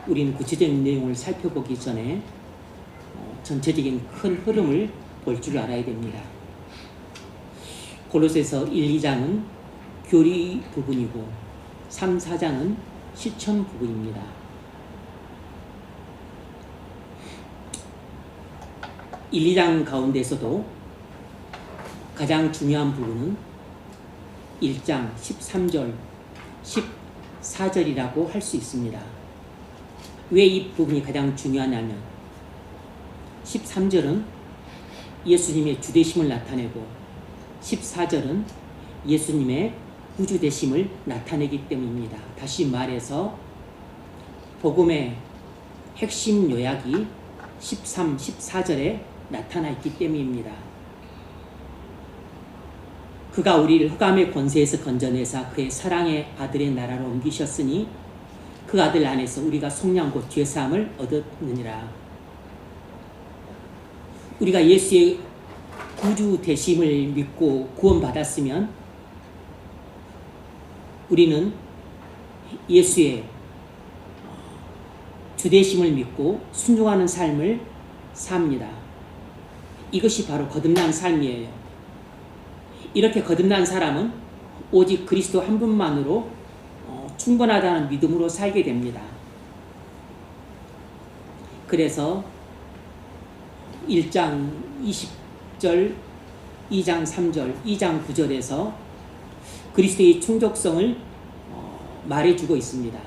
우리는 구체적인 내용을 살펴보기 전에 전체적인 큰 흐름을 볼 줄 알아야 됩니다. 골로새서 1, 2장은 교리 부분이고 3, 4장은 실천 부분입니다. 1, 2장 가운데서도 가장 중요한 부분은 1장 13절, 14절이라고 할 수 있습니다. 왜 이 부분이 가장 중요하냐면 13절은 예수님의 주되심을 나타내고 14절은 예수님의 구주되심을 나타내기 때문입니다. 다시 말해서 복음의 핵심 요약이 13, 14절에 나타나 있기 때문입니다. 그가 우리를 흑암의 권세에서 건져내사 그의 사랑의 아들의 나라로 옮기셨으니 그 아들 안에서 우리가 속량 곧 죄사함을 얻었느니라. 우리가 예수의 구주 되심을 믿고 구원받았으면 우리는 예수의 주되심을 믿고 순종하는 삶을 삽니다. 이것이 바로 거듭난 삶이에요. 이렇게 거듭난 사람은 오직 그리스도 한 분만으로 충분하다는 믿음으로 살게 됩니다. 그래서 1장 20절, 2장 3절, 2장 9절에서 그리스도의 충족성을 말해주고 있습니다.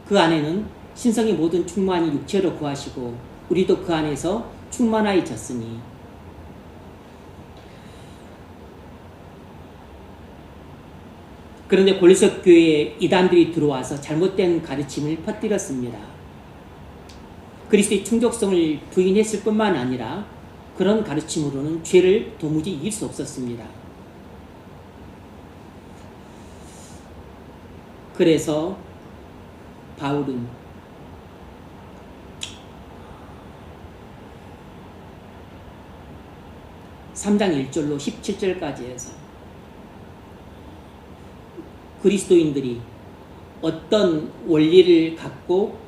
그 안에는 신성의 모든 충만이 육체로 구하시고 우리도 그 안에서 충만하여졌으니 그런데 골로새 교회에 이단들이 들어와서 잘못된 가르침을 퍼뜨렸습니다. 그리스도의 충족성을 부인했을 뿐만 아니라 그런 가르침으로는 죄를 도무지 이길 수 없었습니다. 그래서 바울은 (3장 1절로 17절까지 해서) 그리스도인들이 어떤 원리를 갖고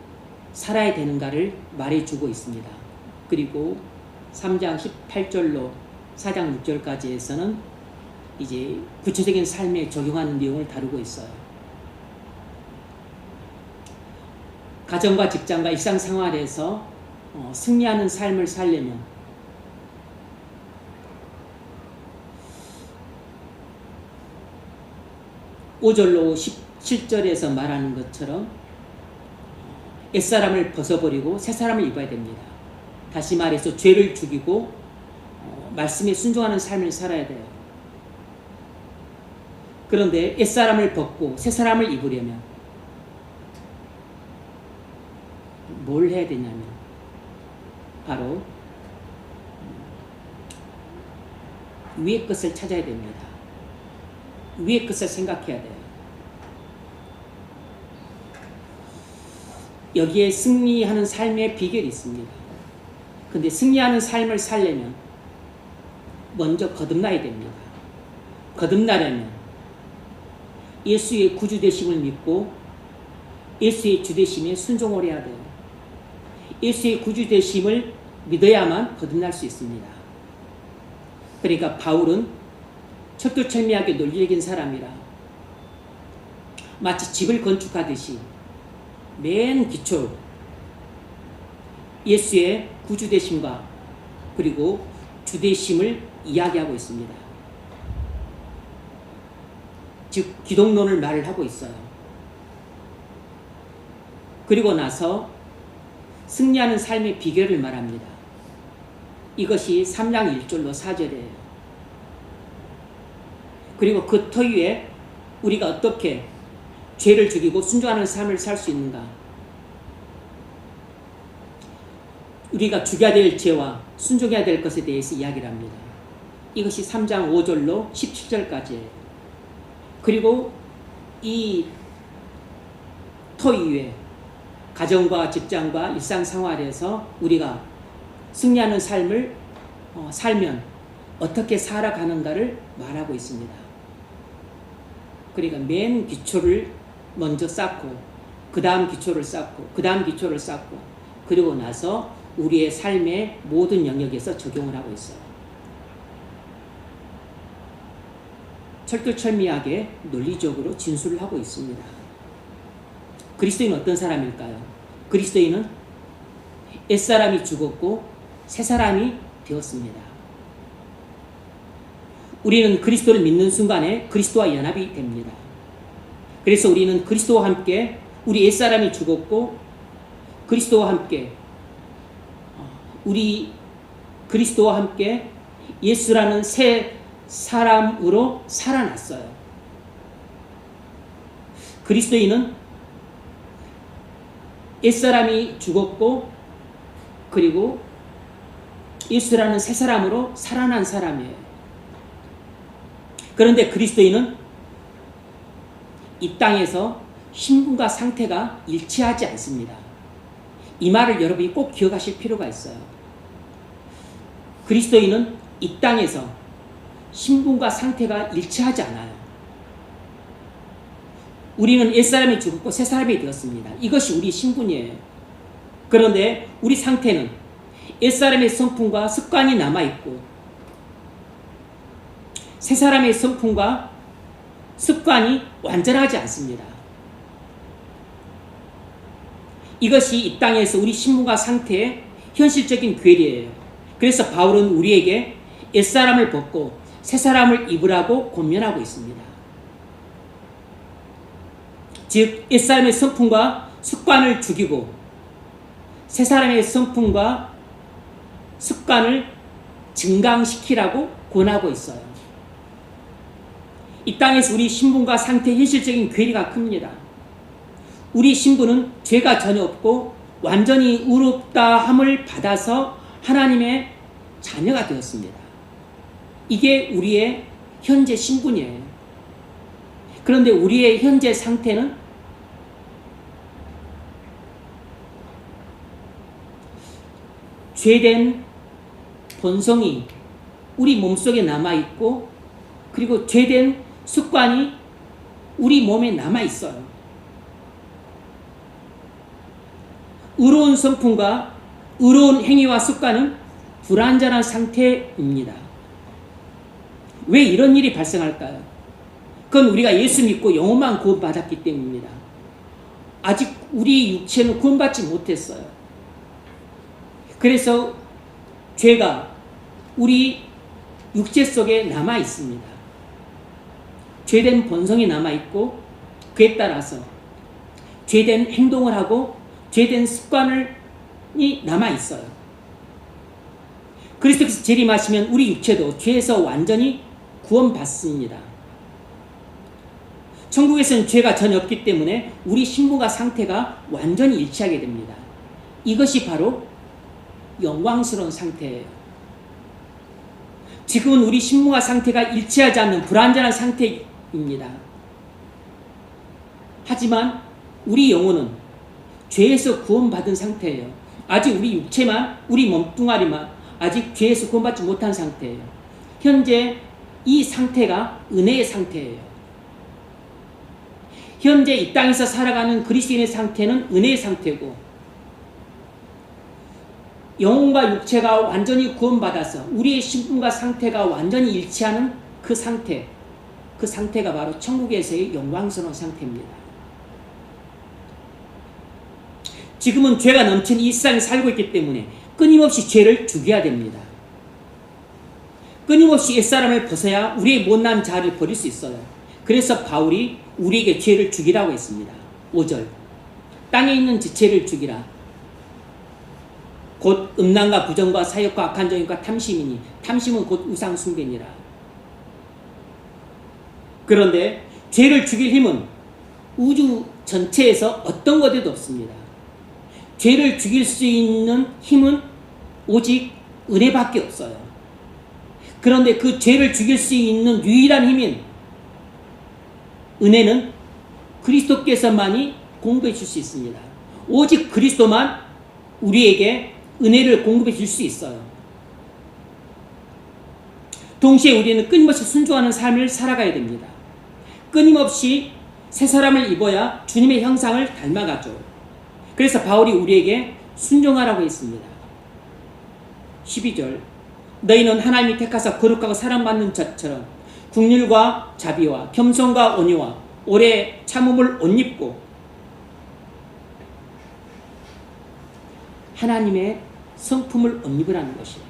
살아야 되는가를 말해주고 있습니다. 그리고 3장 18절로 4장 6절까지 해서는 이제 구체적인 삶에 적용하는 내용을 다루고 있어요. 가정과 직장과 일상생활에서 승리하는 삶을 살려면 (5절로 17절에서) 말하는 것처럼 옛사람을 벗어버리고 새사람을 입어야 됩니다. 다시 말해서 죄를 죽이고 말씀에 순종하는 삶을 살아야 돼요. 그런데 옛사람을 벗고 새사람을 입으려면 뭘 해야 되냐면 바로 위의 것을 찾아야 됩니다. 위의 것을 생각해야 돼요. 여기에 승리하는 삶의 비결이 있습니다. 근데 승리하는 삶을 살려면 먼저 거듭나야 됩니다. 거듭나려면 예수의 구주되심을 믿고 예수의 주되심에 순종을 해야 돼요. 예수의 구주되심을 믿어야만 거듭날 수 있습니다. 그러니까 바울은 철두철미하게 논리적인 사람이라 마치 집을 건축하듯이 맨 기초 예수의 구주되심과 그리고 주되심을 이야기하고 있습니다. 즉 기독론을 말을 하고 있어요. 그리고 나서 승리하는 삶의 비결을 말합니다. 이것이 3장 1절로 4절이에요. 그리고 그 터 위에 우리가 어떻게 죄를 죽이고 순종하는 삶을 살 수 있는가? 우리가 죽여야 될 죄와 순종해야 될 것에 대해서 이야기를 합니다. 이것이 3장 5절로 17절까지예요. 그리고 이 터 위에 가정과 직장과 일상생활에서 우리가 승리하는 삶을 살면 어떻게 살아가는가를 말하고 있습니다. 그러니까 맨 기초를 먼저 쌓고 그 다음 기초를 쌓고 그 다음 기초를 쌓고 그리고 나서 우리의 삶의 모든 영역에서 적용을 하고 있어요. 철두철미하게 논리적으로 진술을 하고 있습니다. 그리스도인은 어떤 사람일까요? 그리스도인은 옛사람이 죽었고 새사람이 되었습니다. 우리는 그리스도를 믿는 순간에 그리스도와 연합이 됩니다. 그래서 우리는 그리스도와 함께 우리 옛사람이 죽었고 그리스도와 함께 우리 그리스도와 함께 예수라는 새 사람으로 살아났어요. 그리스도인은 옛사람이 죽었고 그리고 예수라는 새 사람으로 살아난 사람이에요. 그런데 그리스도인은 이 땅에서 신분과 상태가 일치하지 않습니다. 이 말을 여러분이 꼭 기억하실 필요가 있어요. 그리스도인은 이 땅에서 신분과 상태가 일치하지 않아요. 우리는 옛사람이 죽었고 새사람이 되었습니다. 이것이 우리 신분이에요. 그런데 우리 상태는 옛사람의 성품과 습관이 남아있고 새사람의 성품과 습관이 완전하지 않습니다. 이것이 이 땅에서 우리 신분과 상태의 현실적인 괴리예요. 그래서 바울은 우리에게 옛사람을 벗고 새사람을 입으라고 권면하고 있습니다. 즉 옛사람의 성품과 습관을 죽이고 새사람의 성품과 습관을 증강시키라고 권하고 있어요. 이 땅에서 우리 신분과 상태의 현실적인 괴리가 큽니다. 우리 신분은 죄가 전혀 없고 완전히 의롭다 함을 받아서 하나님의 자녀가 되었습니다. 이게 우리의 현재 신분이에요. 그런데 우리의 현재 상태는 죄된 본성이 우리 몸속에 남아있고 그리고 죄된 습관이 우리 몸에 남아있어요. 의로운 성품과 의로운 행위와 습관은 불완전한 상태입니다. 왜 이런 일이 발생할까요? 그건 우리가 예수 믿고 영혼만 구원받았기 때문입니다. 아직 우리 육체는 구원받지 못했어요. 그래서 죄가 우리 육체 속에 남아 있습니다. 죄된 본성이 남아 있고 그에 따라서 죄된 행동을 하고 죄된 습관이 남아 있어요. 그리스도께서 재림하시면 우리 육체도 죄에서 완전히 구원받습니다. 천국에서는 죄가 전혀 없기 때문에 우리 신분과 상태가 완전히 일치하게 됩니다. 이것이 바로 영광스러운 상태예요. 지금은 우리 신분과 상태가 일치하지 않는 불완전한 상태입니다. 하지만 우리 영혼은 죄에서 구원받은 상태예요. 아직 우리 육체만, 우리 몸뚱아리만 아직 죄에서 구원받지 못한 상태예요. 현재 이 상태가 은혜의 상태예요. 현재 이 땅에서 살아가는 그리스도인의 상태는 은혜의 상태고 영혼과 육체가 완전히 구원받아서 우리의 신분과 상태가 완전히 일치하는 그 상태가 바로 천국에서의 영광스러운 상태입니다. 지금은 죄가 넘치는 이 세상에 살고 있기 때문에 끊임없이 죄를 죽여야 됩니다. 끊임없이 옛사람을 벗어야 우리의 못난 자아를 버릴 수 있어요. 그래서 바울이 우리에게 죄를 죽이라고 했습니다. 5절 땅에 있는 지체를 죽이라. 곧 음란과 부정과 사욕과 악한 정욕과 탐심이니 탐심은 곧 우상 숭배니라. 그런데 죄를 죽일 힘은 우주 전체에서 어떤 것에도 없습니다. 죄를 죽일 수 있는 힘은 오직 은혜밖에 없어요. 그런데 그 죄를 죽일 수 있는 유일한 힘인 은혜는 그리스도께서만이 공급해 줄 수 있습니다. 오직 그리스도만 우리에게 은혜를 공급해 줄 수 있어요. 동시에 우리는 끊임없이 순종하는 삶을 살아가야 됩니다. 끊임없이 새 사람을 입어야 주님의 형상을 닮아가죠. 그래서 바울이 우리에게 순종하라고 했습니다. 12절 너희는 하나님이 택하사 거룩하고 사랑받는 자처럼 긍휼과 자비와 겸손과 온유와 오래 참음을 옷 입고 하나님의 성품을 옷 입으라는 것이에요.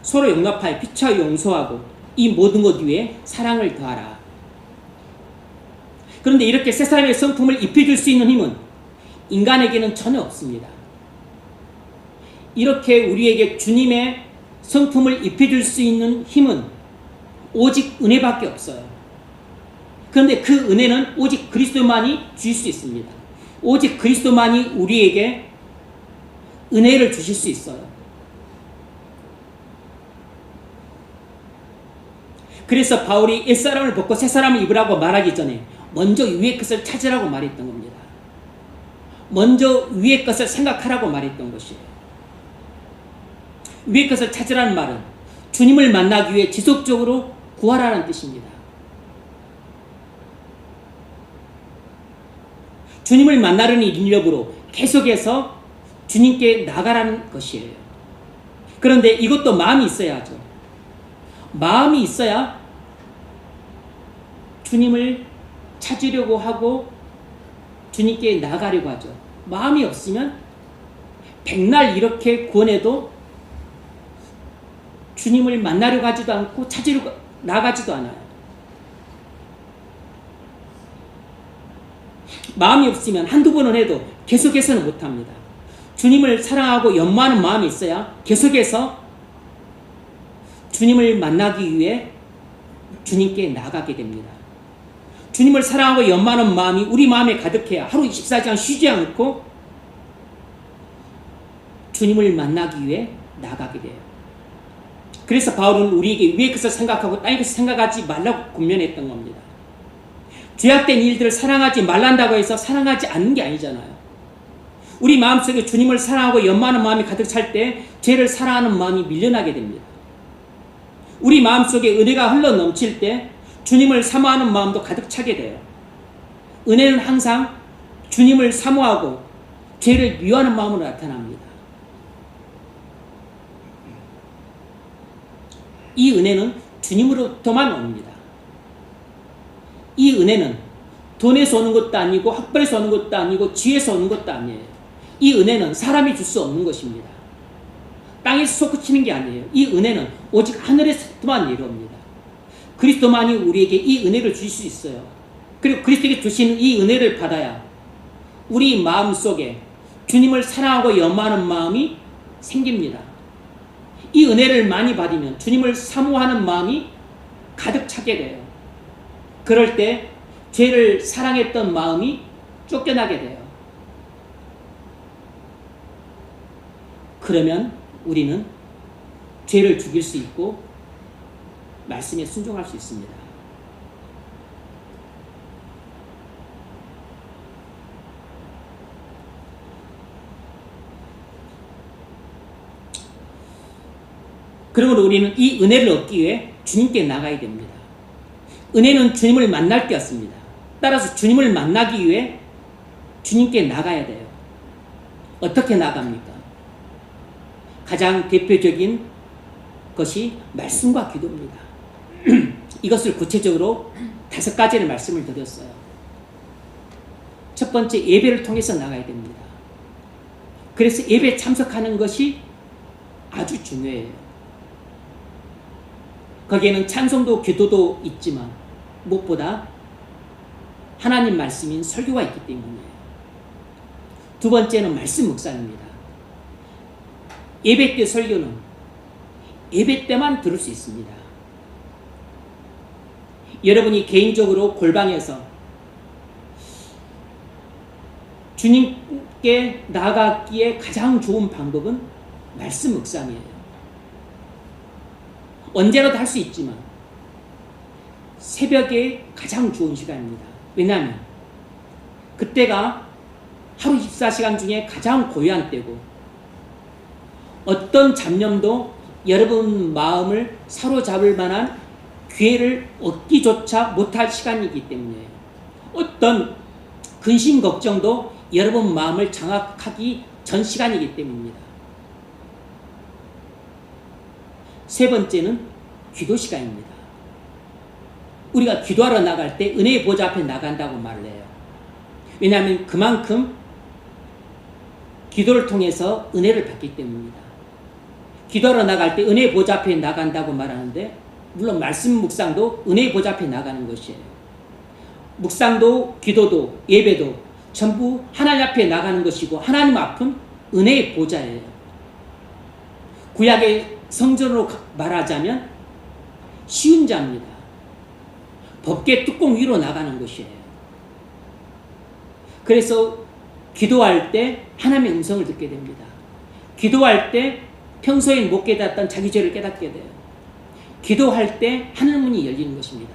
서로 용납하여 피차 용서하고 이 모든 것 위에 사랑을 더하라. 그런데 이렇게 새 사람의 성품을 입혀줄 수 있는 힘은 인간에게는 전혀 없습니다. 이렇게 우리에게 주님의 성품을 입혀줄 수 있는 힘은 오직 은혜밖에 없어요. 그런데 그 은혜는 오직 그리스도만이 주실 수 있습니다. 오직 그리스도만이 우리에게 은혜를 주실 수 있어요. 그래서 바울이 옛사람을 벗고 새사람을 입으라고 말하기 전에 먼저 위의 것을 찾으라고 말했던 겁니다. 먼저 위의 것을 생각하라고 말했던 것이에요. 위의 것을 찾으라는 말은 주님을 만나기 위해 지속적으로 구하라는 뜻입니다. 주님을 만나려는 인력으로 계속해서 주님께 나가라는 것이에요. 그런데 이것도 마음이 있어야 하죠. 마음이 있어야 주님을 찾으려고 하고 주님께 나가려고 하죠. 마음이 없으면 백날 이렇게 구원해도 주님을 만나려고 하지도 않고 찾으려고 나가지도 않아요. 마음이 없으면 한두 번은 해도 계속해서는 못합니다. 주님을 사랑하고 연모하는 마음이 있어야 계속해서 주님을 만나기 위해 주님께 나가게 됩니다. 주님을 사랑하고 연모하는 마음이 우리 마음에 가득해야 하루 24시간 쉬지 않고 주님을 만나기 위해 나가게 돼요. 그래서 바울은 우리에게 위의 것을 생각하고 땅의 것을 생각하지 말라고 권면했던 겁니다. 죄악된 일들을 사랑하지 말란다고 해서 사랑하지 않는 게 아니잖아요. 우리 마음속에 주님을 사랑하고 연모하는 마음이 가득 찰 때 죄를 사랑하는 마음이 밀려나게 됩니다. 우리 마음속에 은혜가 흘러 넘칠 때 주님을 사모하는 마음도 가득 차게 돼요. 은혜는 항상 주님을 사모하고 죄를 미워하는 마음으로 나타납니다. 이 은혜는 주님으로부터만 옵니다. 이 은혜는 돈에서 오는 것도 아니고 학벌에서 오는 것도 아니고 지혜에서 오는 것도 아니에요. 이 은혜는 사람이 줄 수 없는 것입니다. 땅에서 솟구치는 게 아니에요. 이 은혜는 오직 하늘에서만 내려옵니다. 그리스도만이 우리에게 이 은혜를 주실 수 있어요. 그리고 그리스도에게 주시는 이 은혜를 받아야 우리 마음속에 주님을 사랑하고 연모하는 마음이 생깁니다. 이 은혜를 많이 받으면 주님을 사모하는 마음이 가득 차게 돼요. 그럴 때 죄를 사랑했던 마음이 쫓겨나게 돼요. 그러면 우리는 죄를 죽일 수 있고 말씀에 순종할 수 있습니다. 그러므로 우리는 이 은혜를 얻기 위해 주님께 나가야 됩니다. 은혜는 주님을 만날 때였습니다. 따라서 주님을 만나기 위해 주님께 나가야 돼요. 어떻게 나갑니까? 가장 대표적인 것이 말씀과 기도입니다. 이것을 구체적으로 5가지의 말씀을 드렸어요. 첫 번째, 예배를 통해서 나가야 됩니다. 그래서 예배에 참석하는 것이 아주 중요해요. 거기에는 찬송도 기도도 있지만 무엇보다 하나님 말씀인 설교가 있기 때문이에요. 두 번째는 말씀 묵상입니다. 예배 때 설교는 예배 때만 들을 수 있습니다. 여러분이 개인적으로 골방에서 주님께 나아가기에 가장 좋은 방법은 말씀 묵상이에요. 언제라도 할 수 있지만 새벽에 가장 좋은 시간입니다. 왜냐하면 그때가 하루 24시간 중에 가장 고요한 때고 어떤 잡념도 여러분 마음을 사로잡을 만한 기회를 얻기조차 못할 시간이기 때문에 어떤 근심 걱정도 여러분 마음을 장악하기 전 시간이기 때문입니다. 세 번째는 기도 시간입니다. 우리가 기도하러 나갈 때 은혜의 보좌 앞에 나간다고 말을 해요. 왜냐하면 그만큼 기도를 통해서 은혜를 받기 때문입니다. 기도하러 나갈 때 은혜의 보좌 앞에 나간다고 말하는데, 물론 말씀 묵상도 은혜의 보좌 앞에 나가는 것이에요. 묵상도 기도도 예배도 전부 하나님 앞에 나가는 것이고, 하나님 앞은 은혜의 보좌예요. 구약의 성전으로 말하자면 쉬운 자입니다. 법궤 뚜껑 위로 나가는 것이에요. 그래서 기도할 때 하나님의 음성을 듣게 됩니다. 기도할 때 평소에 못 깨닫던 자기 죄를 깨닫게 돼요. 기도할 때 하늘문이 열리는 것입니다.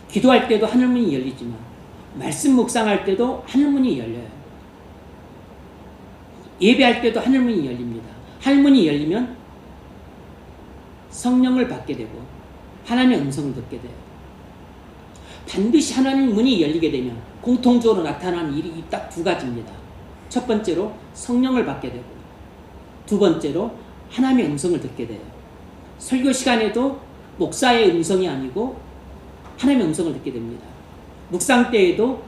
기도할 때도 하늘문이 열리지만 말씀 묵상할 때도 하늘문이 열려요. 예배할 때도 하늘문이 열립니다. 하늘문이 열리면 성령을 받게 되고 하나님의 음성을 듣게 돼요. 반드시 하나님 문이 열리게 되면 공통적으로 나타나는 일이 딱 두 가지입니다. 첫 번째로 성령을 받게 되고, 두 번째로 하나님의 음성을 듣게 돼요. 설교 시간에도 목사의 음성이 아니고 하나님의 음성을 듣게 됩니다. 묵상 때에도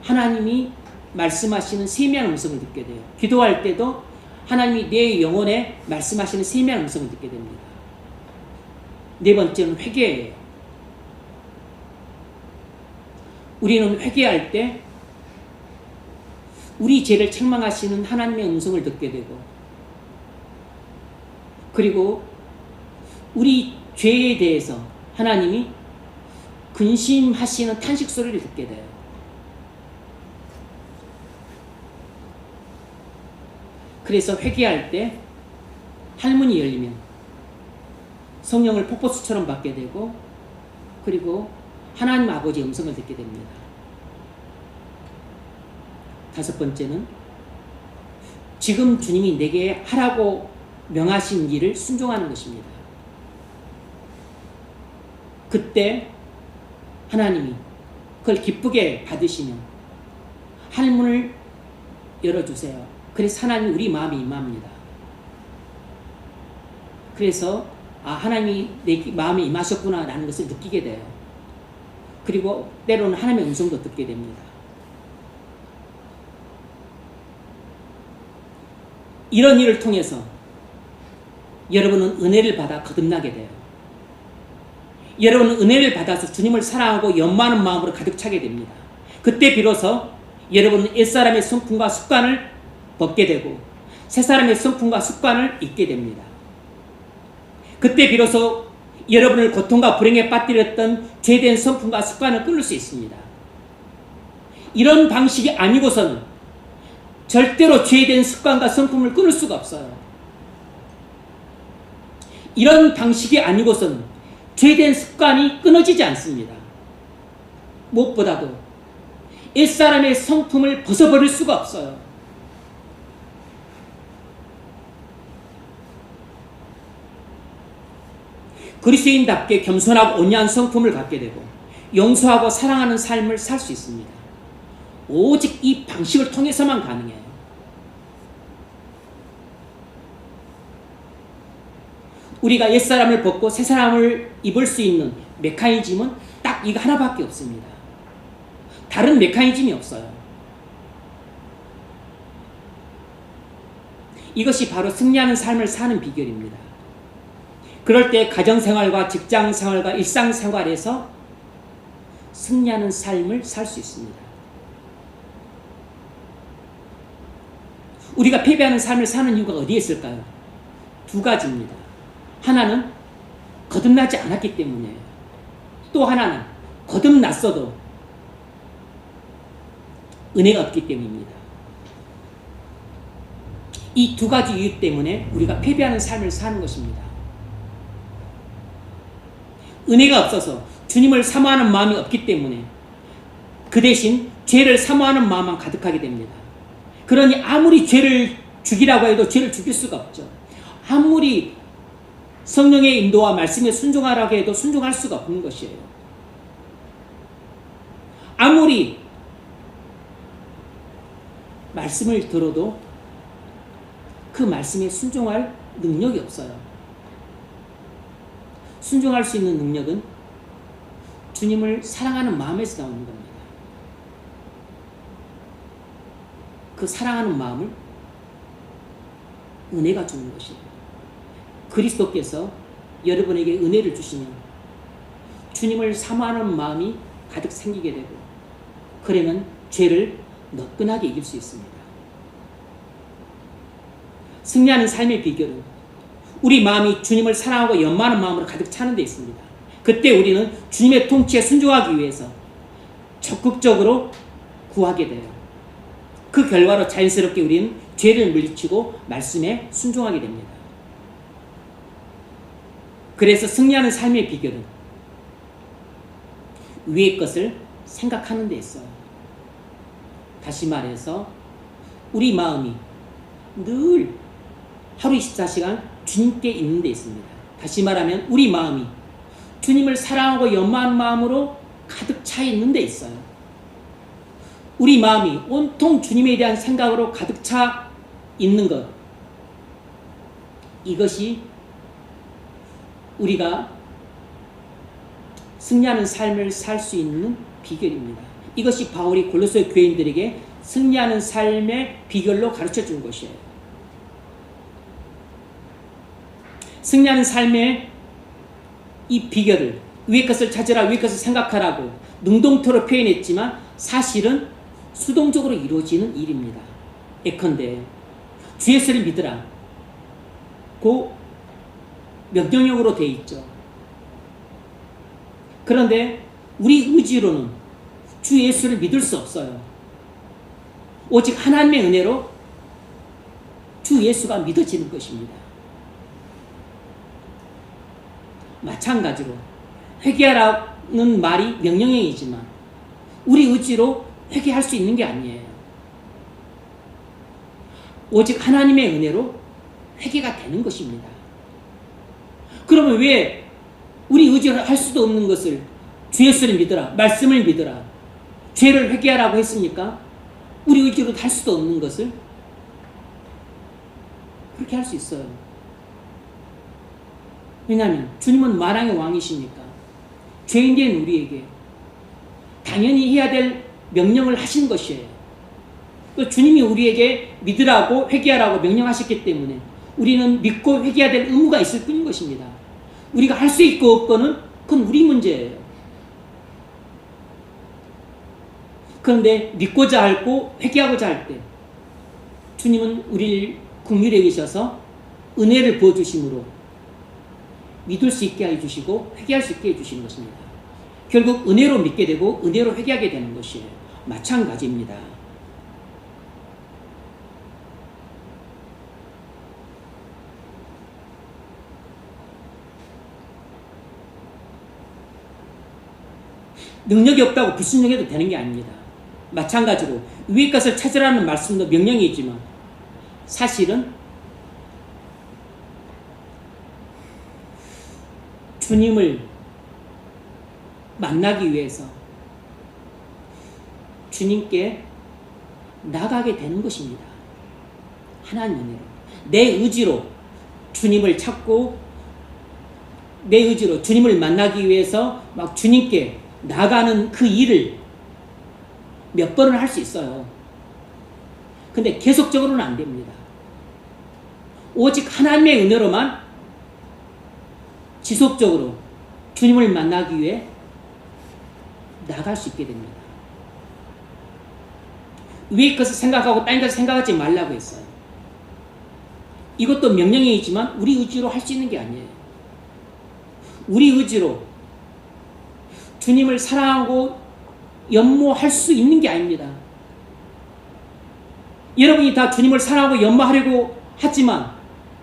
하나님이 말씀하시는 세미한 음성을 듣게 돼요. 기도할 때도 하나님이 내 영혼에 말씀하시는 세미한 음성을 듣게 됩니다. 네 번째는 회개예요. 우리는 회개할 때 우리 죄를 책망하시는 하나님의 음성을 듣게 되고, 그리고 우리 죄에 대해서 하나님이 근심하시는 탄식 소리를 듣게 돼요. 그래서 회개할 때 할문이 열리면 성령을 폭포수처럼 받게 되고, 그리고 하나님 아버지의 음성을 듣게 됩니다. 다섯 번째는 지금 주님이 내게 하라고 명하신 일을 순종하는 것입니다. 그때 하나님이 그걸 기쁘게 받으시면 할문을 열어주세요. 그래서 하나님이 우리 마음에 임합니다. 그래서 하나님이 내 마음에 임하셨구나 라는 것을 느끼게 돼요. 그리고 때로는 하나님의 음성도 듣게 됩니다. 이런 일을 통해서 여러분은 은혜를 받아 거듭나게 돼요. 여러분은 은혜를 받아서 주님을 사랑하고 연마하는 마음으로 가득 차게 됩니다. 그때 비로소 여러분은 옛사람의 성품과 습관을 벗게 되고 새사람의 성품과 습관을 잊게 됩니다. 그때 비로소 여러분을 고통과 불행에 빠뜨렸던 죄된 성품과 습관을 끊을 수 있습니다. 이런 방식이 아니고서는 절대로 죄된 습관과 성품을 끊을 수가 없어요. 이런 방식이 아니고서는 죄된 습관이 끊어지지 않습니다. 무엇보다도 옛사람의 성품을 벗어버릴 수가 없어요. 그리스도인답게 겸손하고 온유한 성품을 갖게 되고 용서하고 사랑하는 삶을 살 수 있습니다. 오직 이 방식을 통해서만 가능해요. 우리가 옛사람을 벗고 새사람을 입을 수 있는 메커니즘은 딱 이거 하나밖에 없습니다. 다른 메커니즘이 없어요. 이것이 바로 승리하는 삶을 사는 비결입니다. 그럴 때 가정생활과 직장생활과 일상생활에서 승리하는 삶을 살 수 있습니다. 우리가 패배하는 삶을 사는 이유가 어디에 있을까요? 두 가지입니다. 하나는 거듭나지 않았기 때문이에요. 또 하나는 거듭났어도 은혜가 없기 때문입니다. 이 두 가지 이유 때문에 우리가 패배하는 삶을 사는 것입니다. 은혜가 없어서 주님을 사모하는 마음이 없기 때문에 그 대신 죄를 사모하는 마음만 가득하게 됩니다. 그러니 아무리 죄를 죽이라고 해도 죄를 죽일 수가 없죠. 아무리 성령의 인도와 말씀에 순종하라고 해도 순종할 수가 없는 것이에요. 아무리 말씀을 들어도 그 말씀에 순종할 능력이 없어요. 순종할 수 있는 능력은 주님을 사랑하는 마음에서 나오는 겁니다. 그 사랑하는 마음을 은혜가 주는 것이에요. 그리스도께서 여러분에게 은혜를 주시면 주님을 사모하는 마음이 가득 생기게 되고, 그러면 죄를 너끈하게 이길 수 있습니다. 승리하는 삶의 비결은 우리 마음이 주님을 사랑하고 연마하는 마음으로 가득 차는 데 있습니다. 그때 우리는 주님의 통치에 순종하기 위해서 적극적으로 구하게 돼요. 그 결과로 자연스럽게 우리는 죄를 물리치고 말씀에 순종하게 됩니다. 그래서 승리하는 삶의 비결은 위의 것을 생각하는 데 있어요. 다시 말해서 우리 마음이 늘 하루 24시간 주님께 있는 데 있습니다. 다시 말하면 우리 마음이 주님을 사랑하고 연마하는 마음으로 가득 차 있는 데 있어요. 우리 마음이 온통 주님에 대한 생각으로 가득 차 있는 것, 이것이 우리가 승리하는 삶을 살 수 있는 비결입니다. 이것이 바울이 골로새 교인들에게 승리하는 삶의 비결로 가르쳐 준 것이에요. 승리하는 삶의 이 비결을 위의 것을 찾으라, 위의 것을 생각하라고 능동토로 표현했지만 사실은 수동적으로 이루어지는 일입니다. 예컨대 주 예수를 믿으라, 그 명령형으로 되어 있죠. 그런데 우리 의지로는 주 예수를 믿을 수 없어요. 오직 하나님의 은혜로 주 예수가 믿어지는 것입니다. 마찬가지로 회개하라는 말이 명령형이지만 우리 의지로 회개할 수 있는 게 아니에요. 오직 하나님의 은혜로 회개가 되는 것입니다. 그러면 왜 우리 의지로 할 수도 없는 것을 주 예수를 믿으라, 말씀을 믿으라, 죄를 회개하라고 했습니까? 우리 의지로 할 수도 없는 것을 그렇게 할 수 있어요. 왜냐하면 주님은 만왕의 왕이시니까 죄인된 우리에게 당연히 해야 될 명령을 하신 것이에요. 또 주님이 우리에게 믿으라고 회개하라고 명령하셨기 때문에 우리는 믿고 회개해야 될 의무가 있을 뿐인 것입니다. 우리가 할 수 있고 없고는 그건 우리 문제예요. 그런데 믿고자 하고 회개하고자 할 때 주님은 우리를 긍휼히 여기셔서 은혜를 부어주심으로 믿을 수 있게 해주시고 회개할 수 있게 해주시는 것입니다. 결국 은혜로 믿게 되고 은혜로 회개하게 되는 것이에요. 마찬가지입니다. 능력이 없다고 불순종해도 되는 게 아닙니다. 마찬가지로 위의 것을 찾으라는 말씀도 명령이지만 사실은 주님을 만나기 위해서 주님께 나가게 되는 것입니다. 하나님 은혜로 내 의지로 주님을 찾고 내 의지로 주님을 만나기 위해서 막 주님께 나가는 그 일을 몇 번을 할 수 있어요. 근데 계속적으로는 안 됩니다. 오직 하나님의 은혜로만 지속적으로 주님을 만나기 위해 나갈 수 있게 됩니다. 위의 것을 생각하고 딴 것을 생각하지 말라고 했어요. 이것도 명령이지만 우리 의지로 할 수 있는 게 아니에요. 우리 의지로 주님을 사랑하고 연모할 수 있는 게 아닙니다. 여러분이 다 주님을 사랑하고 연모하려고 하지만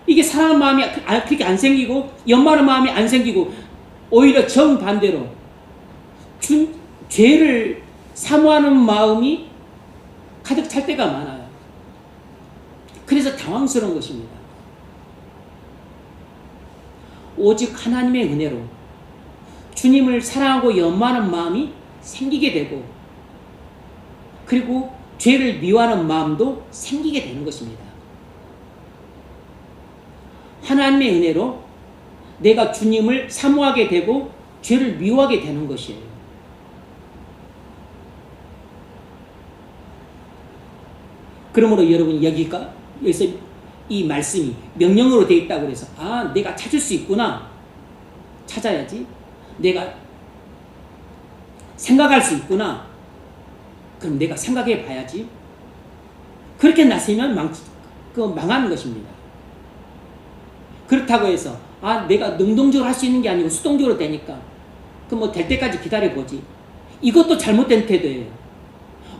이게 사랑하는 마음이 그렇게 안 생기고 연모하는 마음이 안 생기고 오히려 정반대로 죄를 사모하는 마음이 가득 찰 때가 많아요. 그래서 당황스러운 것입니다. 오직 하나님의 은혜로 주님을 사랑하고 연모하는 마음이 생기게 되고, 그리고 죄를 미워하는 마음도 생기게 되는 것입니다. 하나님의 은혜로 내가 주님을 사모하게 되고 죄를 미워하게 되는 것이에요. 그러므로 여러분, 여기서 이 말씀이 명령으로 되어 있다고 해서 내가 찾을 수 있구나, 찾아야지. 내가 생각할 수 있구나, 그럼 내가 생각해 봐야지. 그렇게 나서면 망하는 것입니다. 그렇다고 해서 내가 능동적으로 할 수 있는 게 아니고 수동적으로 되니까 그럼 될 때까지 기다려보지, 이것도 잘못된 태도예요.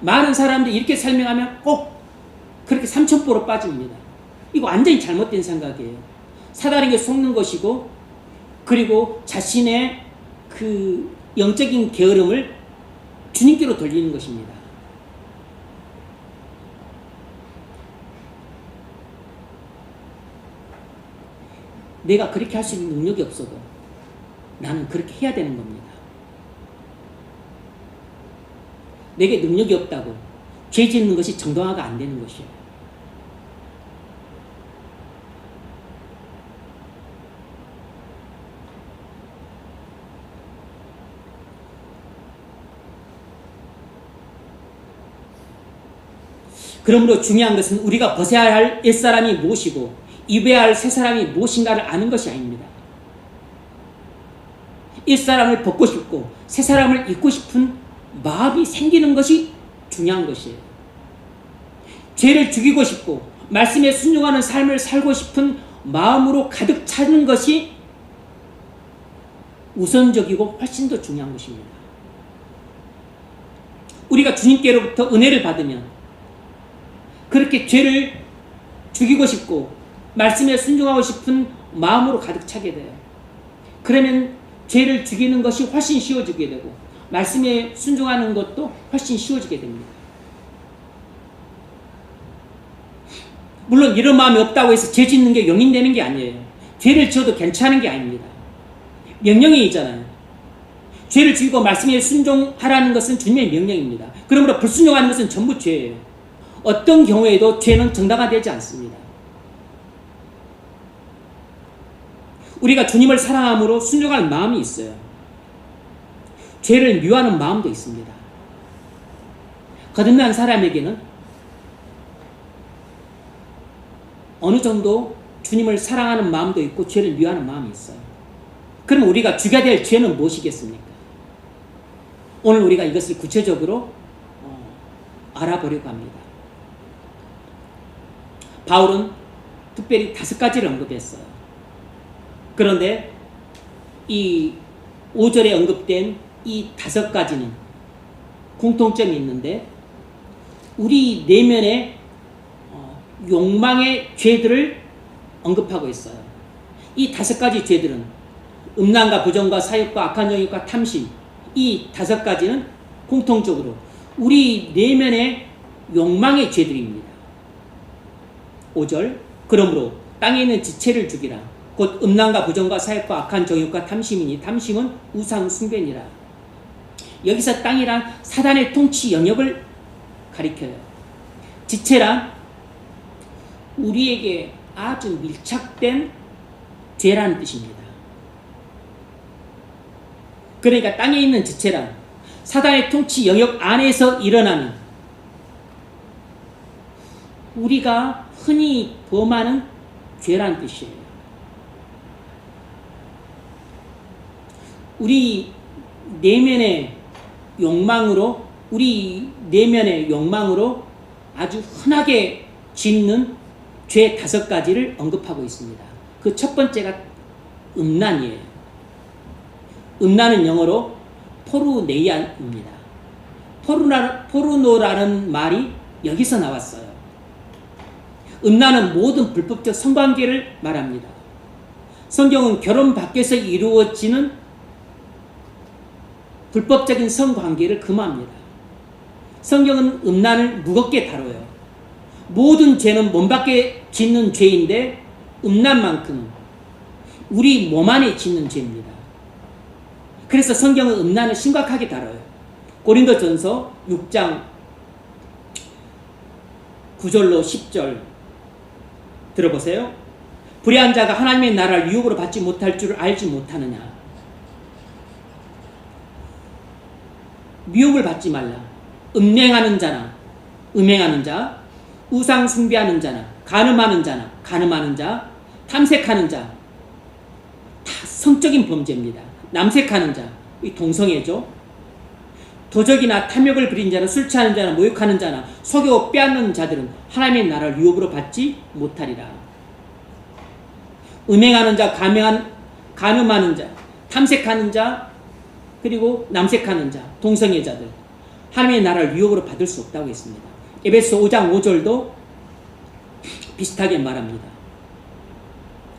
많은 사람들이 이렇게 설명하면 꼭 그렇게 삼천포로 빠집니다. 이거 완전히 잘못된 생각이에요. 사단에게 속는 것이고, 그리고 자신의 그 영적인 게으름을 주님께로 돌리는 것입니다. 내가 그렇게 할 수 있는 능력이 없어도 나는 그렇게 해야 되는 겁니다. 내게 능력이 없다고 죄 짓는 것이 정당화가 안 되는 것이에요. 그러므로 중요한 것은 우리가 벗어야 할 옛사람이 무엇이고 입어야 할 새사람이 무엇인가를 아는 것이 아닙니다. 옛사람을 벗고 싶고 새사람을 입고 싶은 마음이 생기는 것이 중요한 것이에요. 죄를 죽이고 싶고 말씀에 순종하는 삶을 살고 싶은 마음으로 가득 차는 것이 우선적이고 훨씬 더 중요한 것입니다. 우리가 주님께로부터 은혜를 받으면 그렇게 죄를 죽이고 싶고 말씀에 순종하고 싶은 마음으로 가득 차게 돼요. 그러면 죄를 죽이는 것이 훨씬 쉬워지게 되고 말씀에 순종하는 것도 훨씬 쉬워지게 됩니다. 물론 이런 마음이 없다고 해서 죄 짓는 게 용인되는 게 아니에요. 죄를 지어도 괜찮은 게 아닙니다. 명령이 있잖아요. 죄를 죽이고 말씀에 순종하라는 것은 주님의 명령입니다. 그러므로 불순종하는 것은 전부 죄예요. 어떤 경우에도 죄는 정당화되지 않습니다. 우리가 주님을 사랑함으로 순종할 마음이 있어요. 죄를 미워하는 마음도 있습니다. 거듭난 사람에게는 어느 정도 주님을 사랑하는 마음도 있고 죄를 미워하는 마음이 있어요. 그럼 우리가 죽여야 될 죄는 무엇이겠습니까? 오늘 우리가 이것을 구체적으로 알아보려고 합니다. 바울은 특별히 5가지를 언급했어요. 그런데 이 5절에 언급된 이 5가지는 공통점이 있는데 우리 내면의 욕망의 죄들을 언급하고 있어요. 이 5가지 죄들은 음란과 부정과 사욕과 악한 정욕과 탐심, 이 5가지는 공통적으로 우리 내면의 욕망의 죄들입니다. 5절, 그러므로 땅에 있는 지체를 죽이라. 곧 음란과 부정과 사욕과 악한 정욕과 탐심이니 탐심은 우상 숭배니라. 여기서 땅이란 사단의 통치 영역을 가리켜요. 지체란 우리에게 아주 밀착된 죄라는 뜻입니다. 그러니까 땅에 있는 지체란 사단의 통치 영역 안에서 일어나는 우리가 흔히 범하는 죄라는 뜻이에요. 우리 내면의 욕망으로 아주 흔하게 짓는 죄 5가지를 언급하고 있습니다. 그 첫 번째가 음란이에요. 음란은 영어로 포르네이아입니다. 포르노라는 말이 여기서 나왔어요. 음란은 모든 불법적 성관계를 말합니다. 성경은 결혼 밖에서 이루어지는 불법적인 성관계를 금합니다. 성경은 음란을 무겁게 다뤄요. 모든 죄는 몸 밖에 짓는 죄인데 음란만큼은 우리 몸 안에 짓는 죄입니다. 그래서 성경은 음란을 심각하게 다뤄요. 고린도전서 6장 9절로 10절 들어보세요. 불의한 자가 하나님의 나라를 유혹으로 받지 못할 줄을 알지 못하느냐. 미혹을 받지 말라. 음행하는 자나 음행하는 자, 우상 숭배하는 자나 간음하는 자나 간음하는 자, 탐색하는 자, 다 성적인 범죄입니다. 남색하는 자, 이 동성애죠. 도적이나 탐욕을 부린 자나 술 취하는 자나 모욕하는 자나 속여 빼앗는 자들은 하나님의 나라를 유혹으로 받지 못하리라. 음행하는 자, 간음하는 자, 탐색하는 자, 그리고 남색하는 자, 동성애자들, 하나님의 나라를 유혹으로 받을 수 없다고 했습니다. 에베소 5장 5절도 비슷하게 말합니다.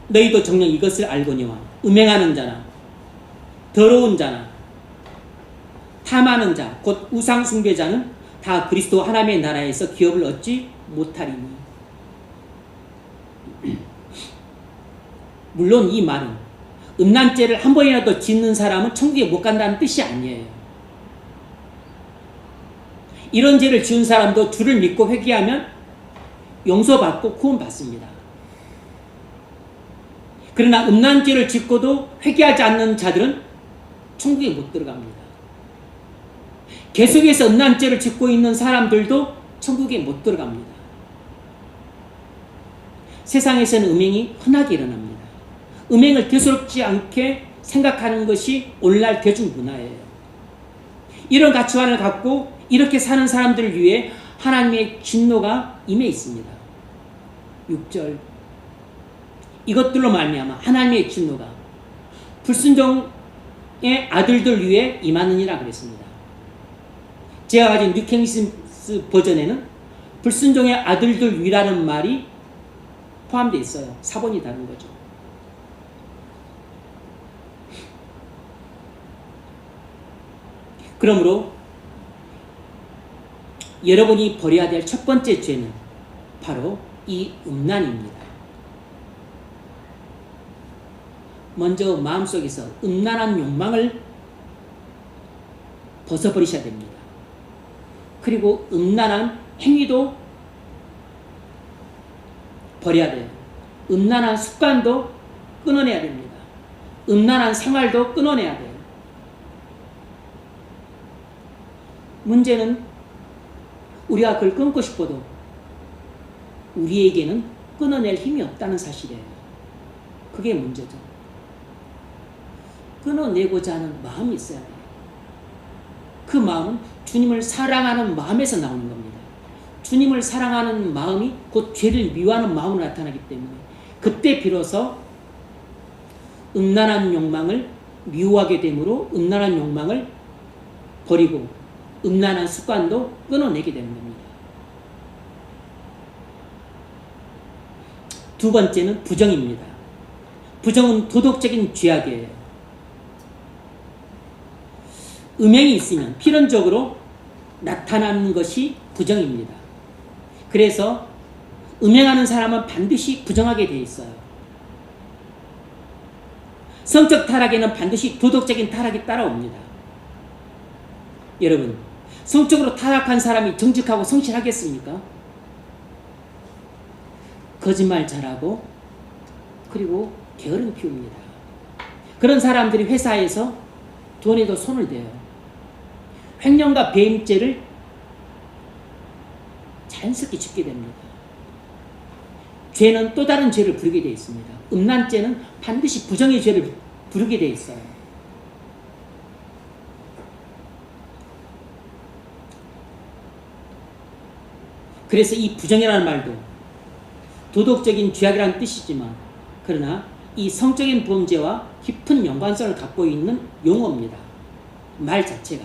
너희도 정녕 이것을 알거니와 음행하는 자나 더러운 자나 탐하는 자, 곧 우상 숭배자는 다 그리스도 하나님의 나라에서 기업을 얻지 못하리니. 물론 이 말은 음란죄를 한 번이라도 짓는 사람은 천국에 못 간다는 뜻이 아니에요. 이런 죄를 지은 사람도 주를 믿고 회개하면 용서받고 구원받습니다. 그러나 음란죄를 짓고도 회개하지 않는 자들은 천국에 못 들어갑니다. 계속해서 음란죄를 짓고 있는 사람들도 천국에 못 들어갑니다. 세상에서는 음행이 흔하게 일어납니다. 음행을 대수롭지 않게 생각하는 것이 오늘날 대중문화예요. 이런 가치관을 갖고 이렇게 사는 사람들을 위해 하나님의 진노가 임해 있습니다. 6절 이것들로 말미암아 하나님의 진노가 불순종의 아들들 위해 임하느니라 그랬습니다. 제가 가진 뉴킹스 버전에는 불순종의 아들들 위라는 말이 포함되어 있어요. 사본이 다른 거죠. 그러므로 여러분이 버려야 될 첫 번째 죄는 바로 이 음란입니다. 먼저 마음속에서 음란한 욕망을 벗어버리셔야 됩니다. 그리고 음란한 행위도 버려야 돼요. 음란한 습관도 끊어내야 됩니다. 음란한 생활도 끊어내야 돼요. 문제는 우리가 그걸 끊고 싶어도 우리에게는 끊어낼 힘이 없다는 사실이에요. 그게 문제죠. 끊어내고자 하는 마음이 있어야 돼요. 그 마음은 주님을 사랑하는 마음에서 나오는 겁니다. 주님을 사랑하는 마음이 곧 죄를 미워하는 마음으로 나타나기 때문에 그때 비로소 음란한 욕망을 미워하게 되므로 음란한 욕망을 버리고 음란한 습관도 끊어내게 되는 겁니다. 두 번째는 부정입니다. 부정은 도덕적인 죄악이에요. 음행이 있으면 필연적으로 나타나는 것이 부정입니다. 그래서 음행하는 사람은 반드시 부정하게 되어 있어요. 성적 타락에는 반드시 도덕적인 타락이 따라옵니다. 여러분, 성적으로 타락한 사람이 정직하고 성실하겠습니까? 거짓말 잘하고 그리고 게으름 피웁니다. 그런 사람들이 회사에서 돈에도 손을 대요. 횡령과 배임죄를 자연스럽게 짓게 됩니다. 죄는 또 다른 죄를 부르게 되어 있습니다. 음란죄는 반드시 부정의 죄를 부르게 되어 있어요. 그래서 이 부정이라는 말도 도덕적인 죄악이라는 뜻이지만 그러나 이 성적인 범죄와 깊은 연관성을 갖고 있는 용어입니다. 말 자체가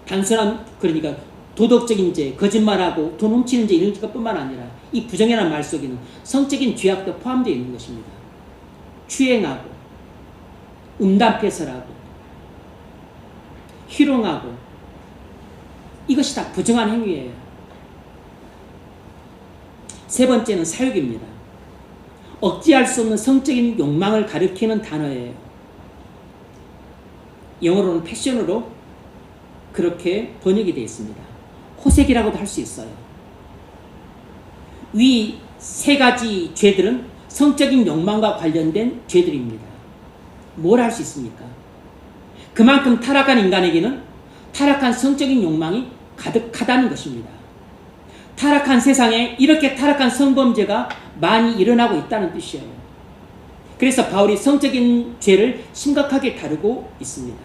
단순한 그러니까 도덕적인 죄, 거짓말하고 돈 훔치는 죄 이런 것뿐만 아니라 이 부정이라는 말 속에는 성적인 죄악도 포함되어 있는 것입니다. 추행하고 음담패설하고 희롱하고 이것이 다 부정한 행위예요. 세 번째는 사욕입니다. 억제할 수 없는 성적인 욕망을 가리키는 단어예요. 영어로는 패션으로 그렇게 번역이 되어 있습니다. 호색이라고도 할 수 있어요. 위 세 가지 죄들은 성적인 욕망과 관련된 죄들입니다. 뭘 할 수 있습니까? 그만큼 타락한 인간에게는 타락한 성적인 욕망이 가득하다는 것입니다. 타락한 세상에 이렇게 타락한 성범죄가 많이 일어나고 있다는 뜻이에요. 그래서 바울이 성적인 죄를 심각하게 다루고 있습니다.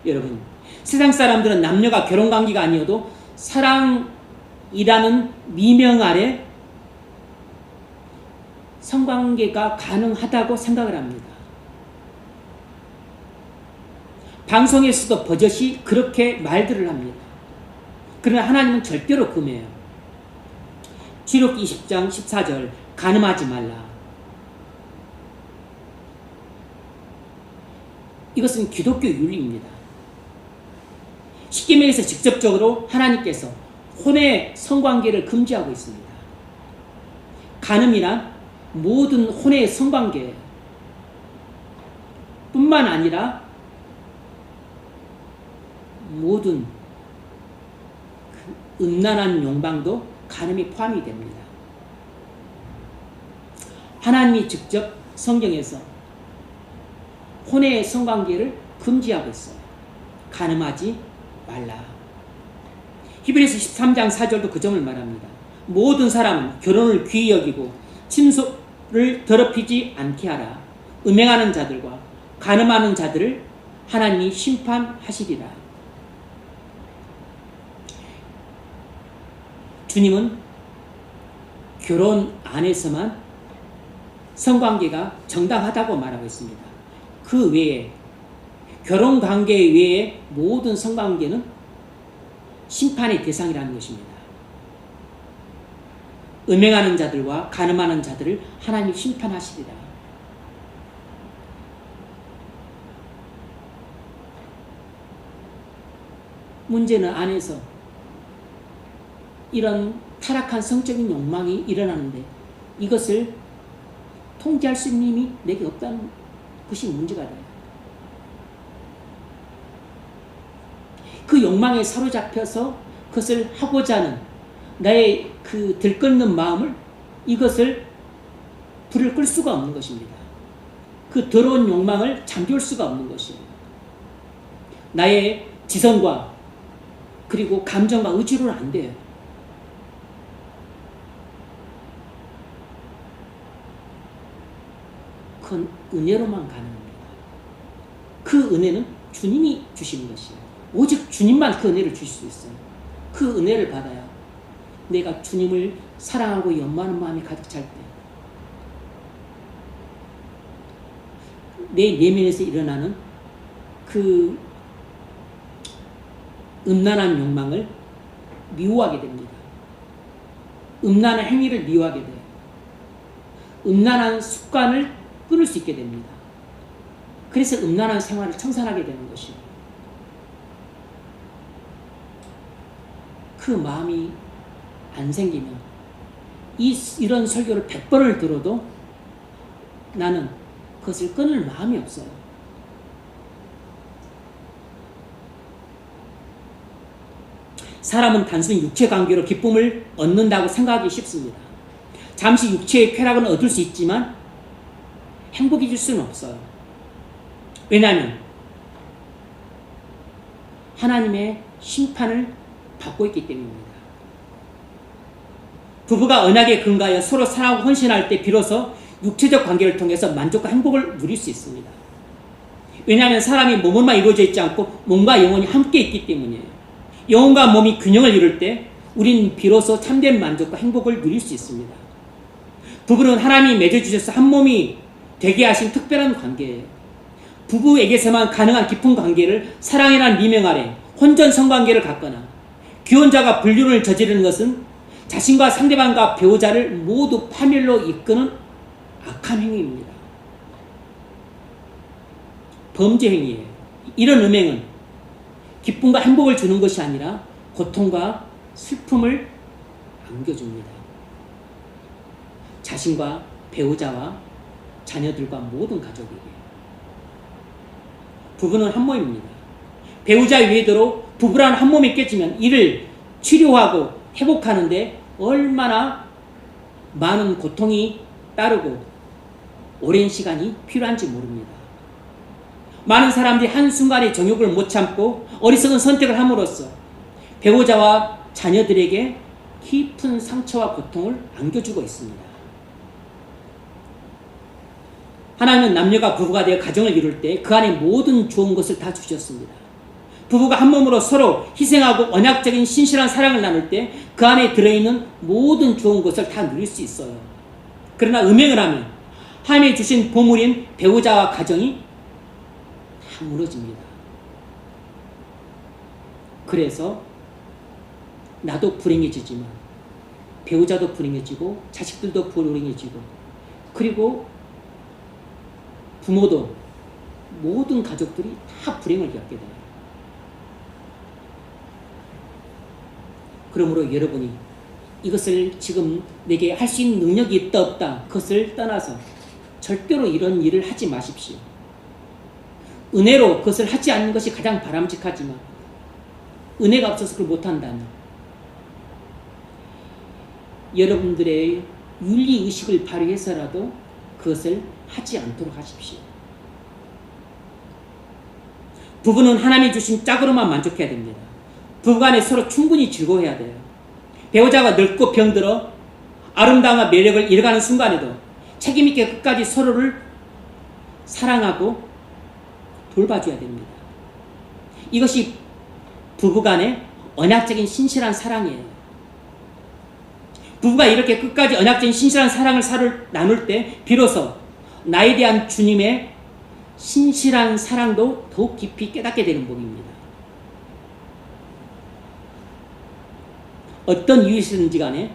여러분, 세상 사람들은 남녀가 결혼관계가 아니어도 사랑이라는 미명 아래 성관계가 가능하다고 생각을 합니다. 방송에서도 버젓이 그렇게 말들을 합니다. 그러나 하나님은 절대로 금해요. 지록 20장 14절 간음하지 말라. 이것은 기독교 윤리입니다. 십계명에서 직접적으로 하나님께서 혼의 성관계를 금지하고 있습니다. 간음이란 모든 혼의 성관계 뿐만 아니라 모든 음란한 욕망도 간음이 포함이 됩니다. 하나님이 직접 성경에서 혼의 성관계를 금지하고 있어요. 간음하지 말라. 히브리서 13장 4절도 그 점을 말합니다. 모든 사람은 결혼을 귀히 여기고 친소를 더럽히지 않게 하라. 음행하는 자들과 간음하는 자들을 하나님이 심판하시리라. 주님은 결혼 안에서만 성관계가 정당하다고 말하고 있습니다. 그 외에 결혼관계 외에 모든 성관계는 심판의 대상이라는 것입니다. 음행하는 자들과 간음하는 자들을 하나님이 심판하시리라. 문제는 안에서 이런 타락한 성적인 욕망이 일어나는데 이것을 통제할 수 있는 힘이 내게 없다는 것이 문제가 돼요. 그 욕망에 사로잡혀서 그것을 하고자 하는 나의 그 들끓는 마음을 이것을 불을 끌 수가 없는 것입니다. 그 더러운 욕망을 잠재울 수가 없는 것이에요. 나의 지성과 그리고 감정과 의지로는 안 돼요. 그건 은혜로만 가능합니다. 그 은혜는 주님이 주시는 것이에요. 오직 주님만 그 은혜를 주실 수 있어요. 그 은혜를 받아야 내가 주님을 사랑하고 연모하는 마음이 가득 찰 때 내 내면에서 일어나는 그 음란한 욕망을 미워하게 됩니다. 음란한 행위를 미워하게 돼요. 음란한 습관을 끊을 수 있게 됩니다. 그래서 음란한 생활을 청산하게 되는 것이에요. 그 마음이 안 생기면 이런 설교를 100번을 들어도 나는 그것을 끊을 마음이 없어요. 사람은 단순히 육체 관계로 기쁨을 얻는다고 생각하기 쉽습니다. 잠시 육체의 쾌락은 얻을 수 있지만 행복이 줄 수는 없어요. 왜냐하면 하나님의 심판을 받고 있기 때문입니다. 부부가 언약에 근거하여 서로 사랑하고 헌신할 때 비로소 육체적 관계를 통해서 만족과 행복을 누릴 수 있습니다. 왜냐하면 사람이 몸으로만 이루어져 있지 않고 몸과 영혼이 함께 있기 때문이에요. 영혼과 몸이 균형을 이룰 때 우리는 비로소 참된 만족과 행복을 누릴 수 있습니다. 부부는 하나님이 맺어주셔서 한 몸이 되게 하신 특별한 관계예요. 부부에게서만 가능한 깊은 관계를 사랑이라는 미명 아래 혼전 성관계를 갖거나 기혼자가 불륜을 저지르는 것은 자신과 상대방과 배우자를 모두 파멸로 이끄는 악한 행위입니다. 범죄 행위예요. 이런 음행은 기쁨과 행복을 주는 것이 아니라 고통과 슬픔을 안겨줍니다. 자신과 배우자와 자녀들과 모든 가족에게. 부부는 한 몸입니다. 배우자 외에도 부부라는 한 몸이 깨지면 이를 치료하고 회복하는데 얼마나 많은 고통이 따르고 오랜 시간이 필요한지 모릅니다. 많은 사람들이 한순간에 정욕을 못 참고 어리석은 선택을 함으로써 배우자와 자녀들에게 깊은 상처와 고통을 안겨주고 있습니다. 하나님은 남녀가 부부가 되어 가정을 이룰 때 그 안에 모든 좋은 것을 다 주셨습니다. 부부가 한 몸으로 서로 희생하고 언약적인 신실한 사랑을 나눌 때 그 안에 들어있는 모든 좋은 것을 다 누릴 수 있어요. 그러나 음행을 하면 하나님이 주신 보물인 배우자와 가정이 다 무너집니다. 그래서 나도 불행해지지만 배우자도 불행해지고 자식들도 불행해지고 그리고 부모도 모든 가족들이 다 불행을 겪게 돼요. 그러므로 여러분이 이것을 지금 내게 할 수 있는 능력이 있다 없다 그것을 떠나서 절대로 이런 일을 하지 마십시오. 은혜로 그것을 하지 않는 것이 가장 바람직하지만 은혜가 없어서 그걸 못한다면 여러분들의 윤리의식을 발휘해서라도 그것을 하지 않도록 하십시오. 부부는 하나님이 주신 짝으로만 만족해야 됩니다. 부부간에 서로 충분히 즐거워해야 돼요. 배우자가 늙고 병들어 아름다움과 매력을 잃어가는 순간에도 책임있게 끝까지 서로를 사랑하고 돌봐줘야 됩니다. 이것이 부부간의 언약적인 신실한 사랑이에요. 부부가 이렇게 끝까지 언약적인 신실한 사랑을 나눌 때 비로소 나에 대한 주님의 신실한 사랑도 더욱 깊이 깨닫게 되는 법입니다. 어떤 이유이든지 간에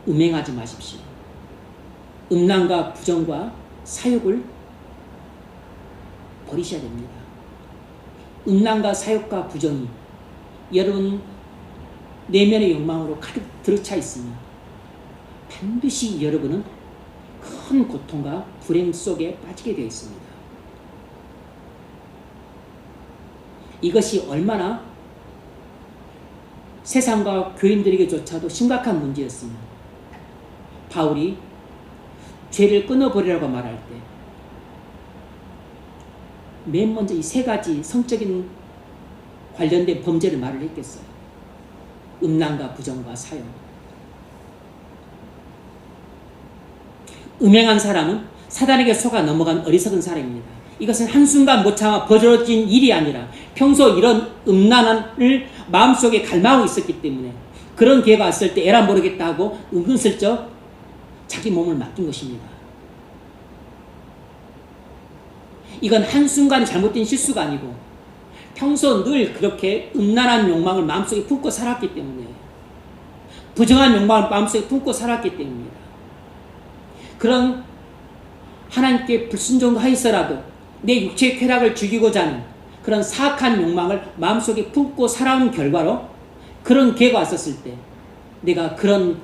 음행하지 마십시오. 음란과 부정과 사욕을 버리셔야 됩니다. 음란과 사욕과 부정이 여러분 내면의 욕망으로 가득 들어차 있으면 반드시 여러분은 큰 고통과 불행 속에 빠지게 되어 있습니다. 이것이 얼마나 세상과 교인들에게조차도 심각한 문제였으면 바울이 죄를 끊어버리라고 말할 때 맨 먼저 이 세 가지 성적인 관련된 범죄를 말을 했겠어요. 음란과 부정과 사욕. 음행한 사람은 사단에게 속아 넘어간 어리석은 사람입니다. 이것은 한순간 못 참아 벌어진 일이 아니라 평소 이런 음란을 마음속에 갈망하고 있었기 때문에 그런 기회가 왔을 때 에라 모르겠다 하고 은근슬쩍 자기 몸을 맡긴 것입니다. 이건 한순간 잘못된 실수가 아니고 평소 늘 그렇게 음란한 욕망을 마음속에 품고 살았기 때문에 부정한 욕망을 마음속에 품고 살았기 때문입니다. 그런 하나님께 불순종도 하였어라도 내 육체의 쾌락을 즐기고자 하는 그런 사악한 욕망을 마음속에 품고 살아온 결과로 그런 기회가 왔었을 때 내가 그런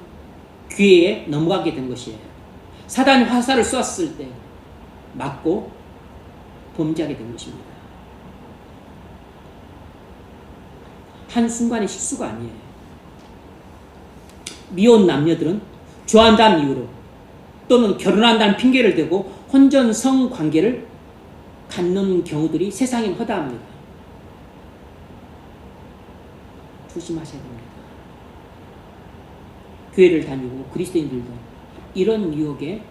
기회에 넘어가게 된 것이에요. 사단이 화살을 쏘았을 때 맞고 범죄하게 된 것입니다. 한순간의 실수가 아니에요. 미혼 남녀들은 좋아한다는 이유로 또는 결혼한다는 핑계를 대고 혼전성 관계를 갖는 경우들이 세상에 허다합니다. 조심하셔야 됩니다. 교회를 다니고 그리스도인들도 이런 유혹에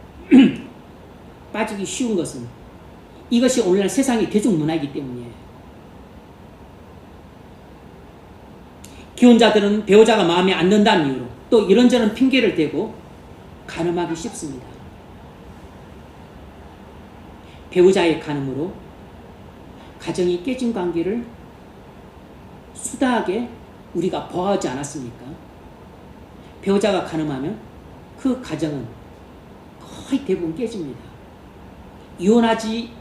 빠지기 쉬운 것은 이것이 오늘날 세상의 대중문화이기 때문이에요. 기혼자들은 배우자가 마음에 안 든다는 이유로 또 이런저런 핑계를 대고 간음하기 쉽습니다. 배우자의 간음으로 가정이 깨진 관계를 수다하게 우리가 보호하지 않았습니까? 배우자가 간음하면 그 가정은 거의 대부분 깨집니다. 이혼하지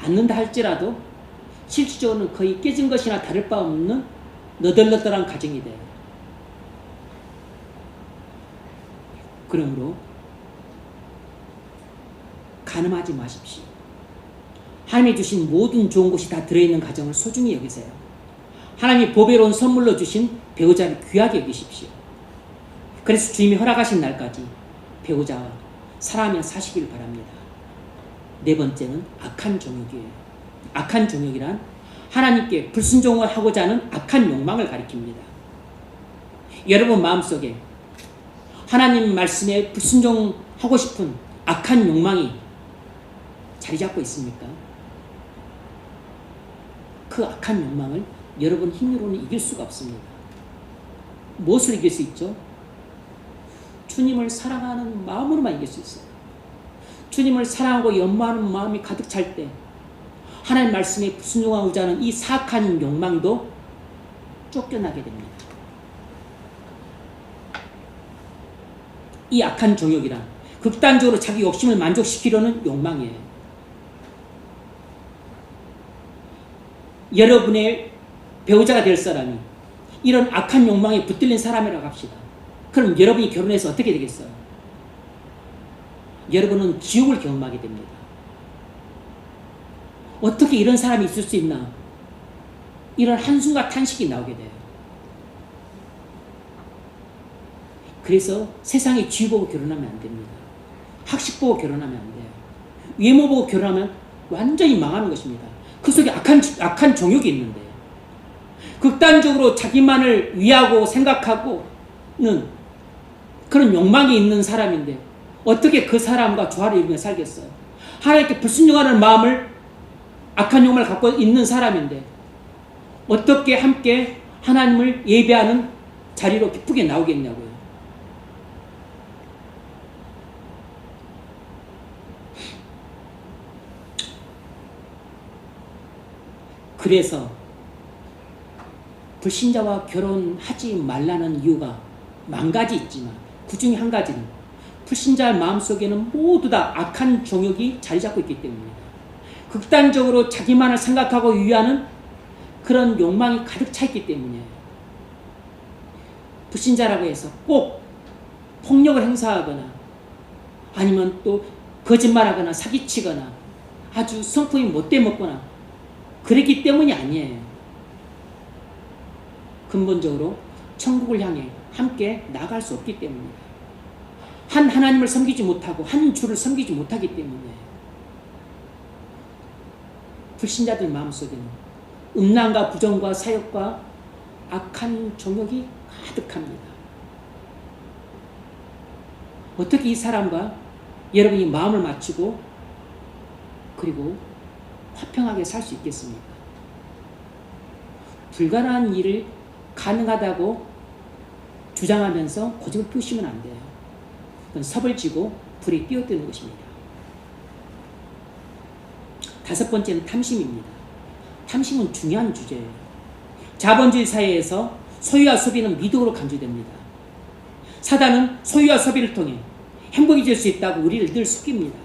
않는다 할지라도 실질적으로는 거의 깨진 것이나 다를 바 없는 너덜너덜한 가정이 돼요. 그러므로 간음하지 마십시오. 하나님이 주신 모든 좋은 것이 다 들어있는 가정을 소중히 여기세요. 하나님이 보배로운 선물로 주신 배우자를 귀하게 여기십시오. 그래서 주님이 허락하신 날까지 배우자와 사랑하며 사시길 바랍니다. 네 번째는 악한 종욕이에요. 악한 종욕이란 하나님께 불순종을 하고자 하는 악한 욕망을 가리킵니다. 여러분 마음속에 하나님 말씀에 불순종하고 싶은 악한 욕망이 자리 잡고 있습니까? 그 악한 욕망을 여러분 힘으로는 이길 수가 없습니다. 무엇을 이길 수 있죠? 주님을 사랑하는 마음으로만 이길 수 있어요. 주님을 사랑하고 연모하는 마음이 가득 찰 때 하나님 말씀에 불순종하고자 하는 이 사악한 욕망도 쫓겨나게 됩니다. 이 악한 종욕이란 극단적으로 자기 욕심을 만족시키려는 욕망이에요. 여러분의 배우자가 될 사람이 이런 악한 욕망에 붙들린 사람이라고 합시다. 그럼 여러분이 결혼해서 어떻게 되겠어요? 여러분은 지옥을 경험하게 됩니다. 어떻게 이런 사람이 있을 수 있나? 이런 한숨과 탄식이 나오게 돼요. 그래서 세상에 지위 보고 결혼하면 안 됩니다. 학식 보고 결혼하면 안 돼요. 외모 보고 결혼하면 완전히 망하는 것입니다. 그 속에 악한 종욕이 있는데 극단적으로 자기만을 위하고 생각하고는 그런 욕망이 있는 사람인데 어떻게 그 사람과 조화를 이루며 살겠어요? 하나님께 불순종하는 마음을 악한 욕망을 갖고 있는 사람인데 어떻게 함께 하나님을 예배하는 자리로 기쁘게 나오겠냐고요. 그래서 불신자와 결혼하지 말라는 이유가 만 가지 있지만 그 중에 한 가지는 불신자의 마음속에는 모두 다 악한 종욕이 자리 잡고 있기 때문입니다. 극단적으로 자기만을 생각하고 위하는 그런 욕망이 가득 차 있기 때문이에요. 불신자라고 해서 꼭 폭력을 행사하거나 아니면 또 거짓말하거나 사기치거나 아주 성품이 못돼 먹거나 그랬기 때문이 아니에요. 근본적으로 천국을 향해 함께 나아갈 수 없기 때문입니다. 한 하나님을 섬기지 못하고 한 주를 섬기지 못하기 때문에 불신자들 마음속에는 음란과 부정과 사욕과 악한 종욕이 가득합니다. 어떻게 이 사람과 여러분이 마음을 맞추고 그리고 화평하게 살 수 있겠습니까? 불가능한 일을 가능하다고 주장하면서 고집을 피우시면 안 돼요. 그건 섭을 지고 불에 뛰어드는 것입니다. 다섯 번째는 탐심입니다. 탐심은 중요한 주제예요. 자본주의 사회에서 소유와 소비는 미덕으로 간주됩니다. 사단은 소유와 소비를 통해 행복해질 수 있다고 우리를 늘 속입니다.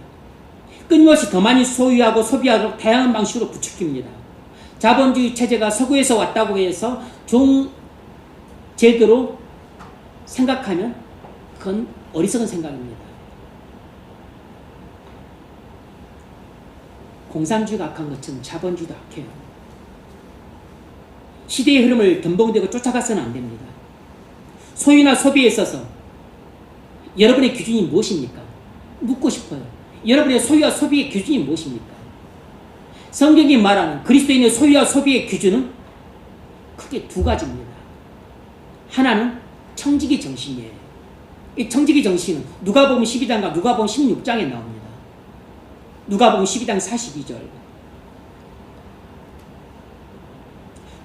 끊임없이 더 많이 소유하고 소비하도록 다양한 방식으로 부추깁니다. 자본주의 체제가 서구에서 왔다고 해서 좋은 제도로 생각하면 그건 어리석은 생각입니다. 공산주의가 악한 것처럼 자본주의도 악해요. 시대의 흐름을 덤벙대고 쫓아가서는 안 됩니다. 소유나 소비에 있어서 여러분의 기준이 무엇입니까? 묻고 싶어요. 여러분의 소유와 소비의 기준이 무엇입니까? 성경이 말하는 그리스도인의 소유와 소비의 기준은 크게 두 가지입니다. 하나는 청지기 정신이에요. 이 청지기 정신은 누가복음 12장과 누가복음 16장에 나옵니다. 누가복음 12장 42절.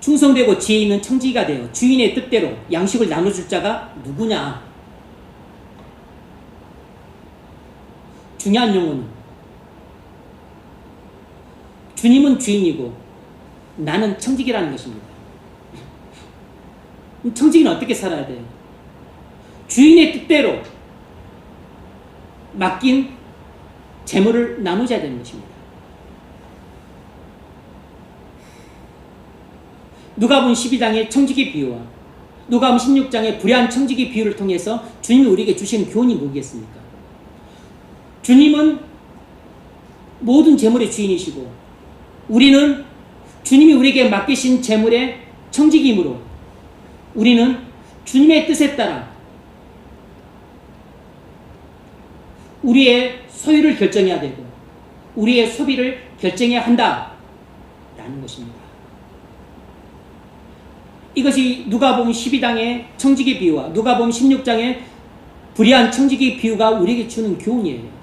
충성되고 지혜 있는 청지기가 되어 주인의 뜻대로 양식을 나눠줄 자가 누구냐? 중요한 용어는 주님은 주인이고 나는 청지기라는 것입니다. 청지기는 어떻게 살아야 돼요? 주인의 뜻대로 맡긴 재물을 나누어야 되는 것입니다. 누가복음 12장의 청지기 비유와 누가복음 16장의 불의한 청지기 비유를 통해서 주님이 우리에게 주시는 교훈이 뭐겠습니까? 주님은 모든 재물의 주인이시고 우리는 주님이 우리에게 맡기신 재물의 청지기이므로 우리는 주님의 뜻에 따라 우리의 소유를 결정해야 되고 우리의 소비를 결정해야 한다라는 것입니다. 이것이 누가복음 12장의 청지기 비유와 누가복음 16장의 불의한 청지기 비유가 우리에게 주는 교훈이에요.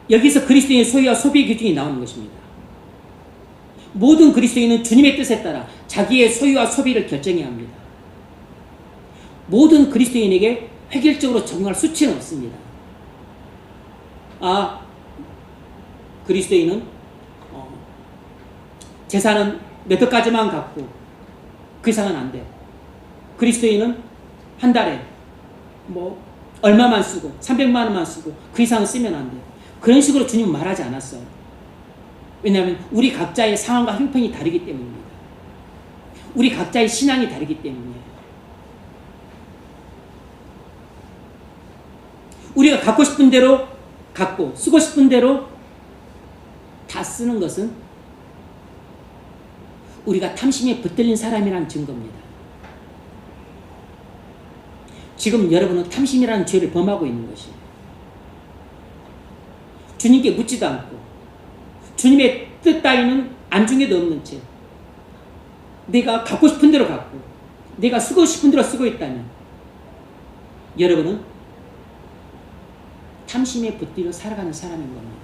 여기서 그리스도인의 소유와 소비의 기준이 나오는 것입니다. 모든 그리스도인은 주님의 뜻에 따라 자기의 소유와 소비를 결정해야 합니다. 모든 그리스도인에게 획일적으로 적용할 수치는 없습니다. 그리스도인은 재산은 몇 억까지만 갖고 그 이상은 안 돼. 그리스도인은 한 달에 얼마만 쓰고 300만 원만 쓰고 그 이상은 쓰면 안 돼. 그런 식으로 주님은 말하지 않았어요. 왜냐하면 우리 각자의 상황과 형편이 다르기 때문입니다. 우리 각자의 신앙이 다르기 때문이에요. 우리가 갖고 싶은 대로 갖고 쓰고 싶은 대로 다 쓰는 것은 우리가 탐심에 붙들린 사람이라는 증거입니다. 지금 여러분은 탐심이라는 죄를 범하고 있는 것이에요. 주님께 묻지도 않고 주님의 뜻 따위는 안중에도 없는 채 내가 갖고 싶은 대로 갖고 내가 쓰고 싶은 대로 쓰고 있다면 여러분은 탐심에 붙들려 살아가는 사람인 겁니다.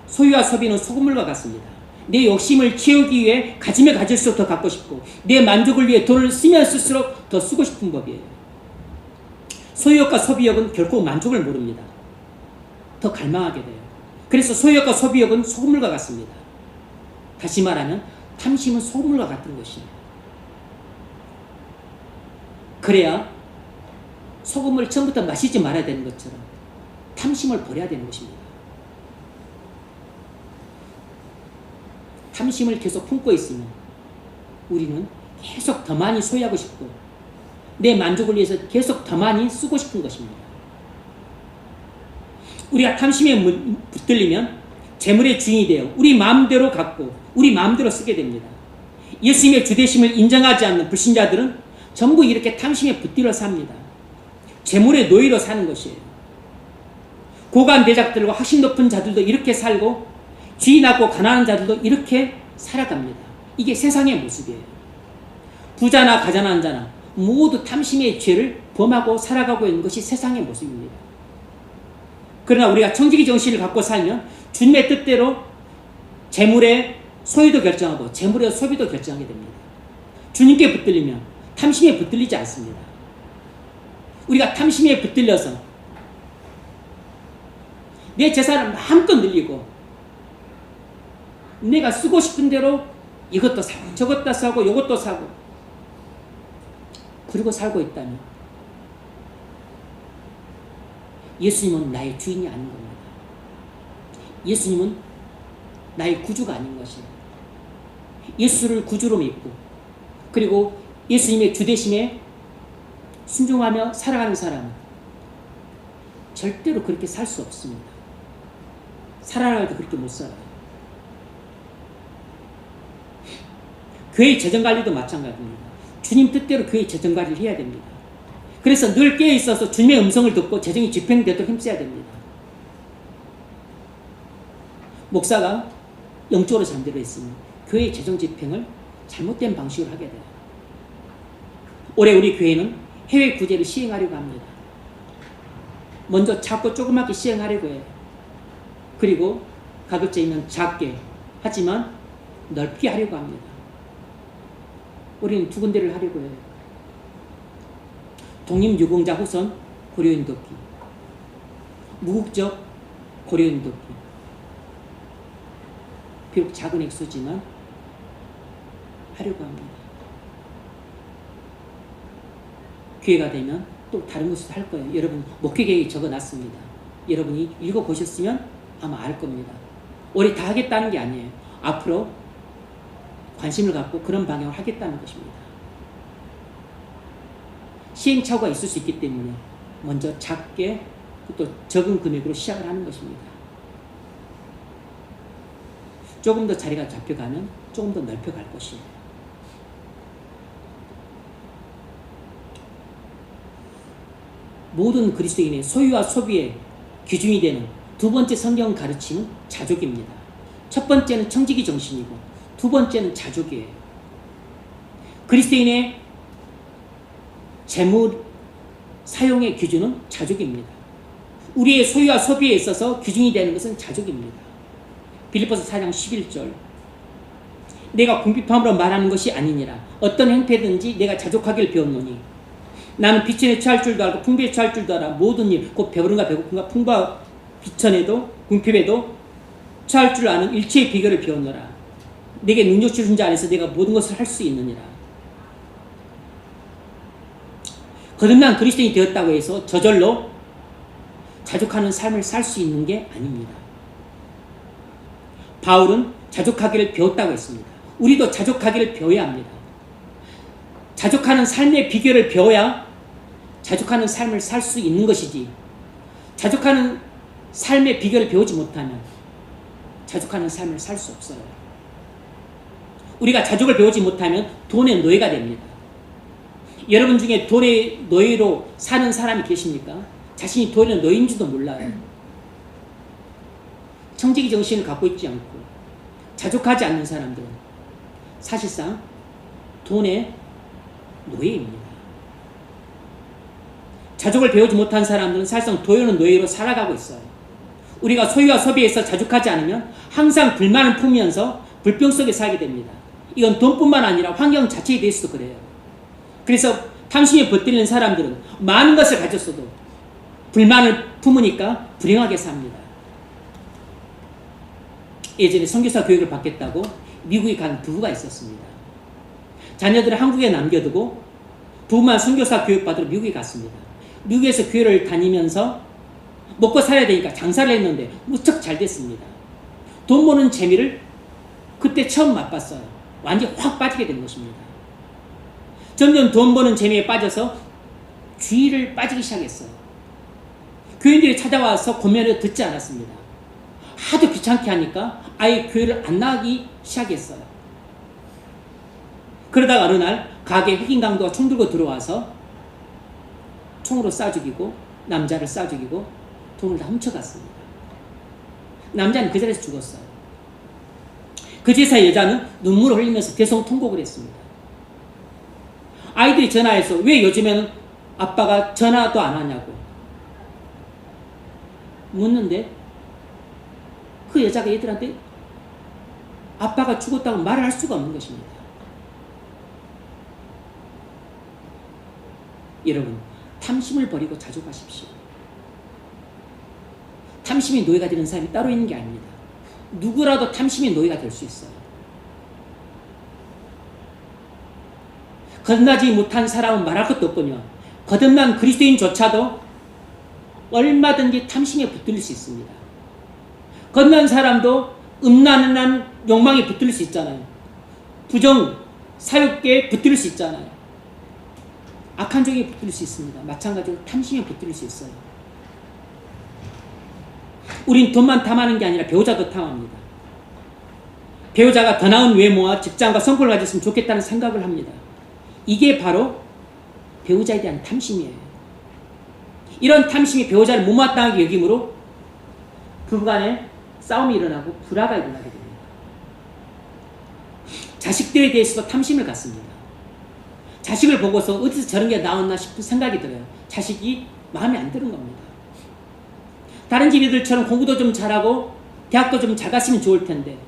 소유와 소비는 소금물과 같습니다. 내 욕심을 채우기 위해 가지면 가질수록 더 갖고 싶고 내 만족을 위해 돈을 쓰면 쓸수록 더 쓰고 싶은 법이에요. 소유욕과 소비욕은 결코 만족을 모릅니다. 더 갈망하게 돼요. 그래서 소유욕과 소비욕은 소금물과 같습니다. 다시 말하면 탐심은 소금물과 같은 것이에요. 그래야 소금을 처음부터 마시지 말아야 되는 것처럼 탐심을 버려야 되는 것입니다. 탐심을 계속 품고 있으면 우리는 계속 더 많이 소유하고 싶고 내 만족을 위해서 계속 더 많이 쓰고 싶은 것입니다. 우리가 탐심에 붙들리면 재물의 주인이 되어 우리 마음대로 갖고 우리 마음대로 쓰게 됩니다. 예수님의 주되심을 인정하지 않는 불신자들은 전부 이렇게 탐심에 붙들려 삽니다. 재물의 노예로 사는 것이에요. 고관 대작들과 학식 높은 자들도 이렇게 살고 주인하고 가난한 자들도 이렇게 살아갑니다. 이게 세상의 모습이에요. 부자나 가난한 자나 모두 탐심의 죄를 범하고 살아가고 있는 것이 세상의 모습입니다. 그러나 우리가 청지기 정신을 갖고 살면 주님의 뜻대로 재물의 소유도 결정하고 재물의 소비도 결정하게 됩니다. 주님께 붙들리면 탐심에 붙들리지 않습니다. 우리가 탐심에 붙들려서 내 재산을 마음껏 늘리고 내가 쓰고 싶은 대로 이것도 사고 저것도 사고 이것도 사고 그리고 살고 있다면 예수님은 나의 주인이 아닌 겁니다. 예수님은 나의 구주가 아닌 것이에요. 예수를 구주로 믿고 그리고 예수님의 주되심에 순종하며 살아가는 사람은 절대로 그렇게 살 수 없습니다. 살아나도 그렇게 못 살아요. 교회의 재정관리도 마찬가지입니다. 주님 뜻대로 교회의 재정관리를 해야 됩니다. 그래서 늘 깨어있어서 주님의 음성을 듣고 재정이 집행되도록 힘써야 됩니다. 목사가 영적으로 잠들어 있으면 교회의 재정 집행을 잘못된 방식으로 하게 돼요. 올해 우리 교회는 해외 구제를 시행하려고 합니다. 먼저 작고 조그맣게 시행하려고 해요. 그리고 가급적이면 작게 하지만 넓게 하려고 합니다. 우리는 두 군데를 하려고 해요. 독립유공자 후손 고려인 돕기, 무국적 고려인 돕기. 비록 작은 액수지만 하려고 합니다. 기회가 되면 또 다른 것을 할 거예요. 여러분 목회계획에 적어놨습니다. 여러분이 읽어보셨으면 아마 알 겁니다. 올해 다 하겠다는 게 아니에요. 앞으로 관심을 갖고 그런 방향을 하겠다는 것입니다. 시행착오가 있을 수 있기 때문에 먼저 작게 또 적은 금액으로 시작을 하는 것입니다. 조금 더 자리가 잡혀가면 조금 더 넓혀갈 것이에요. 모든 그리스도인의 소유와 소비의 기준이 되는 두 번째 성경 가르침은 자족입니다. 첫 번째는 청지기 정신이고 두 번째는 자족이에요. 그리스도인의 재물 사용의 기준은 자족입니다. 우리의 소유와 소비에 있어서 기준이 되는 것은 자족입니다. 빌립보서 4장 11절 내가 궁핍함으로 말하는 것이 아니니라. 어떤 행패든지 내가 자족하길 배웠노니 나는 비천에 처할 줄도 알고 풍부에 처할 줄도 알아. 모든 일 곧 배부른가 배고픈가 풍부와 비천에도 궁핍에도 처할 줄 아는 일체의 비결을 배웠노라. 내게 능력 주신 자 안에서 내가 모든 것을 할 수 있느니라. 거듭난 그리스도인이 되었다고 해서 저절로 자족하는 삶을 살 수 있는 게 아닙니다. 바울은 자족하기를 배웠다고 했습니다. 우리도 자족하기를 배워야 합니다. 자족하는 삶의 비결을 배워야 자족하는 삶을 살 수 있는 것이지, 자족하는 삶의 비결을 배우지 못하면 자족하는 삶을 살 수 없어요. 우리가 자족을 배우지 못하면 돈의 노예가 됩니다. 여러분 중에 돈의 노예로 사는 사람이 계십니까? 자신이 돈의 노예인지도 몰라요. 청지기 정신을 갖고 있지 않고 자족하지 않는 사람들은 사실상 돈의 노예입니다. 자족을 배우지 못한 사람들은 사실상 도요는 노예로 살아가고 있어요. 우리가 소유와 소비에서 자족하지 않으면 항상 불만을 품으면서 불평 속에 살게 됩니다. 이건 돈뿐만 아니라 환경 자체에 대해서도 그래요. 그래서 탐심에 붙들리는 사람들은 많은 것을 가졌어도 불만을 품으니까 불행하게 삽니다. 예전에 선교사 교육을 받겠다고 미국에 간 부부가 있었습니다. 자녀들을 한국에 남겨두고 부부만 선교사 교육 받으러 미국에 갔습니다. 미국에서 교회를 다니면서 먹고 살아야 되니까 장사를 했는데 무척 잘 됐습니다. 돈 버는 재미를 그때 처음 맛봤어요. 완전히 확 빠지게 된 것입니다. 점점 돈 버는 재미에 빠져서 주의를 빠지기 시작했어요. 교인들이 찾아와서 고면을 듣지 않았습니다. 하도 귀찮게 하니까 아예 교회를 안 나가기 시작했어요. 그러다가 어느 날 가게 흑인 강도가 총 들고 들어와서 총으로 쏴 죽이고 남자를 쏴 죽이고 돈을 다 훔쳐갔습니다. 남자는 그 자리에서 죽었어요. 그제서야 여자는 눈물을 흘리면서 대성통곡을 했습니다. 아이들이 전화해서 왜 요즘에는 아빠가 전화도 안 하냐고 묻는데 그 여자가 얘들한테 아빠가 죽었다고 말을 할 수가 없는 것입니다. 여러분, 탐심을 버리고 자족하십시오. 탐심이 노예가 되는 사람이 따로 있는 게 아닙니다. 누구라도 탐심의 노예가 될 수 있어요. 거듭나지 못한 사람은 말할 것도 없거든요. 거듭난 그리스도인조차도 얼마든지 탐심에 붙들릴 수 있습니다. 거듭난 사람도 음란한 욕망에 붙들릴 수 있잖아요. 부정, 사욕계에 붙들릴 수 있잖아요. 악한 종에 붙들릴 수 있습니다. 마찬가지로 탐심에 붙들릴 수 있어요. 우린 돈만 탐하는 게 아니라 배우자도 탐합니다. 배우자가 더 나은 외모와 직장과 성공을 가졌으면 좋겠다는 생각을 합니다. 이게 바로 배우자에 대한 탐심이에요. 이런 탐심이 배우자를 못마땅하게 여김으로 부부간에 싸움이 일어나고 불화가 일어나게 됩니다. 자식들에 대해서도 탐심을 갖습니다. 자식을 보고서 어디서 저런 게 나왔나 싶은 생각이 들어요. 자식이 마음에 안 드는 겁니다. 다른 집 애들처럼 공부도 좀 잘하고 대학도 좀 잘 갔으면 좋을 텐데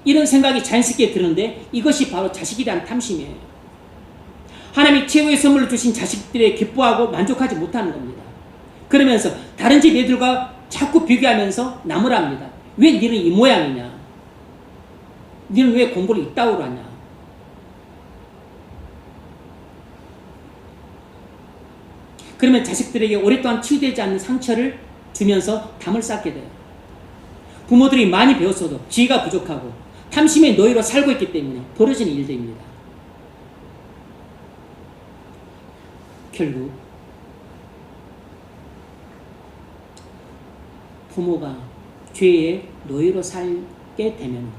이런 생각이 자연스럽게 드는데 이것이 바로 자식에 대한 탐심이에요. 하나님이 최고의 선물로 주신 자식들에 기뻐하고 만족하지 못하는 겁니다. 그러면서 다른 집 애들과 자꾸 비교하면서 나무랍니다. 왜 너는 이 모양이냐? 너는 왜 공부를 이따위로 하냐? 그러면 자식들에게 오랫동안 치유되지 않는 상처를 주면서 담을 쌓게 돼요. 부모들이 많이 배웠어도 지혜가 부족하고 탐심의 노예로 살고 있기 때문에 벌어지는 일들입니다. 결국 부모가 죄의 노예로 살게 되면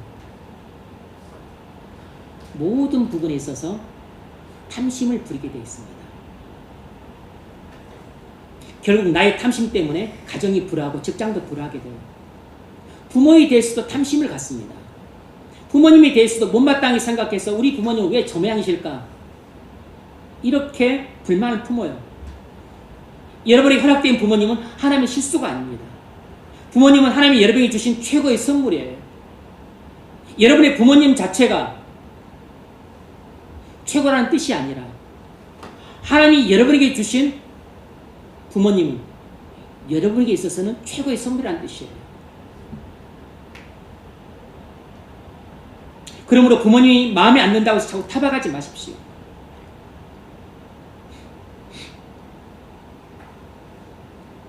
모든 부분에 있어서 탐심을 부리게 되어 있습니다. 결국 나의 탐심 때문에 가정이 불화하고 직장도 불화하게 돼요. 부모에 대해서도 탐심을 갖습니다. 부모님에 대해서도 못마땅히 생각해서 우리 부모님은 왜 저 모양이실까? 이렇게 불만을 품어요. 여러분에게 허락된 부모님은 하나님의 실수가 아닙니다. 부모님은 하나님이 여러분에게 주신 최고의 선물이에요. 여러분의 부모님 자체가 최고라는 뜻이 아니라 하나님이 여러분에게 주신 부모님은 여러분에게 있어서는 최고의 선물이라는 뜻이에요. 그러므로 부모님이 마음에 안 든다고 해서 자꾸 타박하지 마십시오.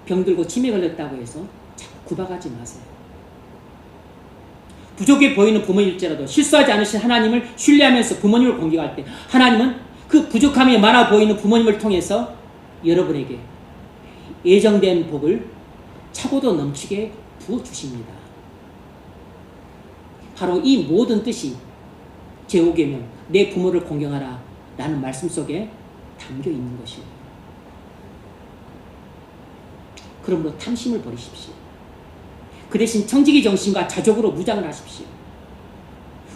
병들고 치매 걸렸다고 해서 자꾸 구박하지 마세요. 부족해 보이는 부모일지라도 실수하지 않으신 하나님을 신뢰하면서 부모님을 공격할 때 하나님은 그 부족함이 많아 보이는 부모님을 통해서 여러분에게 예정된 복을 차고도 넘치게 부어주십니다. 바로 이 모든 뜻이 제5계명 내 부모를 공경하라 라는 말씀 속에 담겨 있는 것이에요. 그러므로 탐심을 버리십시오. 그 대신 청지기 정신과 자족으로 무장을 하십시오.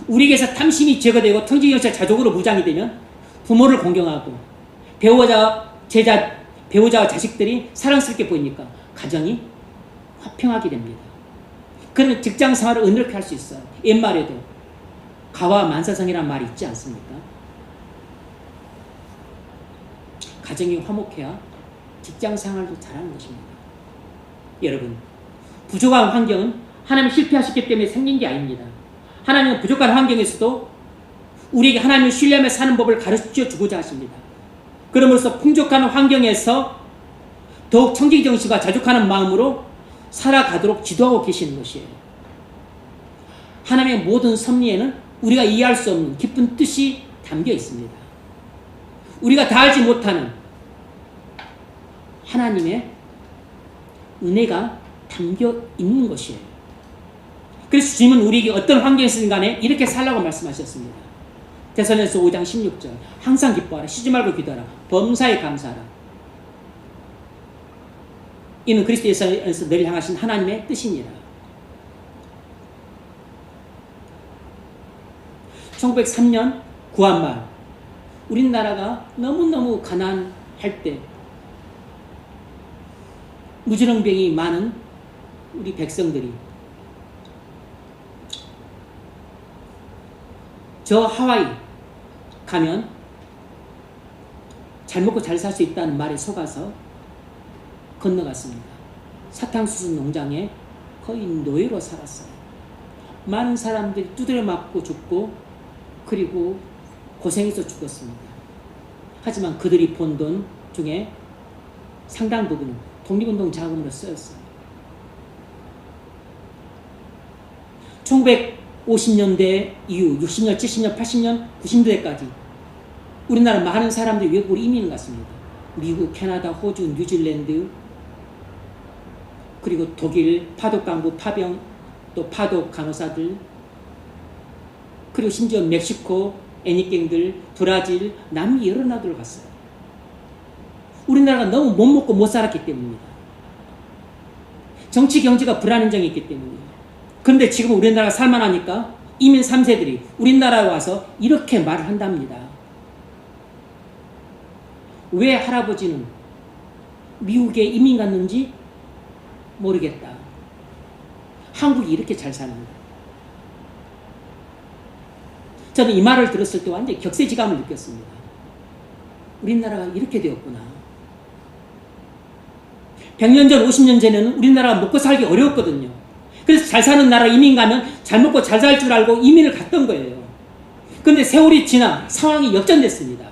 우리에게서 탐심이 제거되고 청지기 정신과 자족으로 무장이 되면 부모를 공경하고 배우자와 자식들이 사랑스럽게 보이니까 가정이 화평하게 됩니다. 그러면 직장 생활을 은혜롭게 할 수 있어요. 옛말에도 가와 만사성이라는 말이 있지 않습니까? 가정이 화목해야 직장 생활도 잘하는 것입니다. 여러분, 부족한 환경은 하나님이 실패하셨기 때문에 생긴 게 아닙니다. 하나님은 부족한 환경에서도 우리에게 하나님을 신뢰하며 사는 법을 가르쳐 주고자 하십니다. 그러므로써 풍족한 환경에서 더욱 청지기정신과 자족하는 마음으로 살아가도록 지도하고 계시는 것이에요. 하나님의 모든 섭리에는 우리가 이해할 수 없는 깊은 뜻이 담겨 있습니다. 우리가 다 알지 못하는 하나님의 은혜가 담겨 있는 것이에요. 그래서 주님은 우리에게 어떤 환경에서든 간에 이렇게 살라고 말씀하셨습니다. 데살로니가서 5장 16절 항상 기뻐하라 쉬지 말고 기도하라 범사에 감사하라. 이는 그리스도에서 너를 향하신 하나님의 뜻이니라. 1903년 구한말 우리나라가 너무너무 가난할 때 무지렁병이 많은 우리 백성들이 저 하와이 가면 잘 먹고 잘 살 수 있다는 말에 속아서 건너갔습니다. 사탕수수 농장에 거의 노예로 살았어요. 많은 사람들이 두드려 맞고 죽고 그리고 고생해서 죽었습니다. 하지만 그들이 번 돈 중에 상당 부분은 독립운동 자금으로 쓰였어요. 1950년대 이후 60년, 70년, 80년, 90년대까지 우리나라 많은 사람들이 외국으로 이민을 갔습니다. 미국, 캐나다, 호주, 뉴질랜드 그리고 독일, 파독 강부, 파병, 또 파독 간호사들 그리고 심지어 멕시코, 애니깽들, 브라질, 남미 여러 나라들로 갔어요. 우리나라가 너무 못 먹고 못 살았기 때문입니다. 정치 경제가 불안정이 있기 때문이에요. 그런데 지금 우리나라가 살만하니까 이민 3세들이 우리나라에 와서 이렇게 말을 한답니다. 왜 할아버지는 미국에 이민 갔는지 모르겠다. 한국이 이렇게 잘 사는다. 저는 이 말을 들었을 때 완전히 격세지감을 느꼈습니다. 우리나라가 이렇게 되었구나. 100년 전, 50년 전에는 우리나라가 먹고 살기 어려웠거든요. 그래서 잘 사는 나라 이민 가면 잘 먹고 잘 살 줄 알고 이민을 갔던 거예요. 그런데 세월이 지나 상황이 역전됐습니다.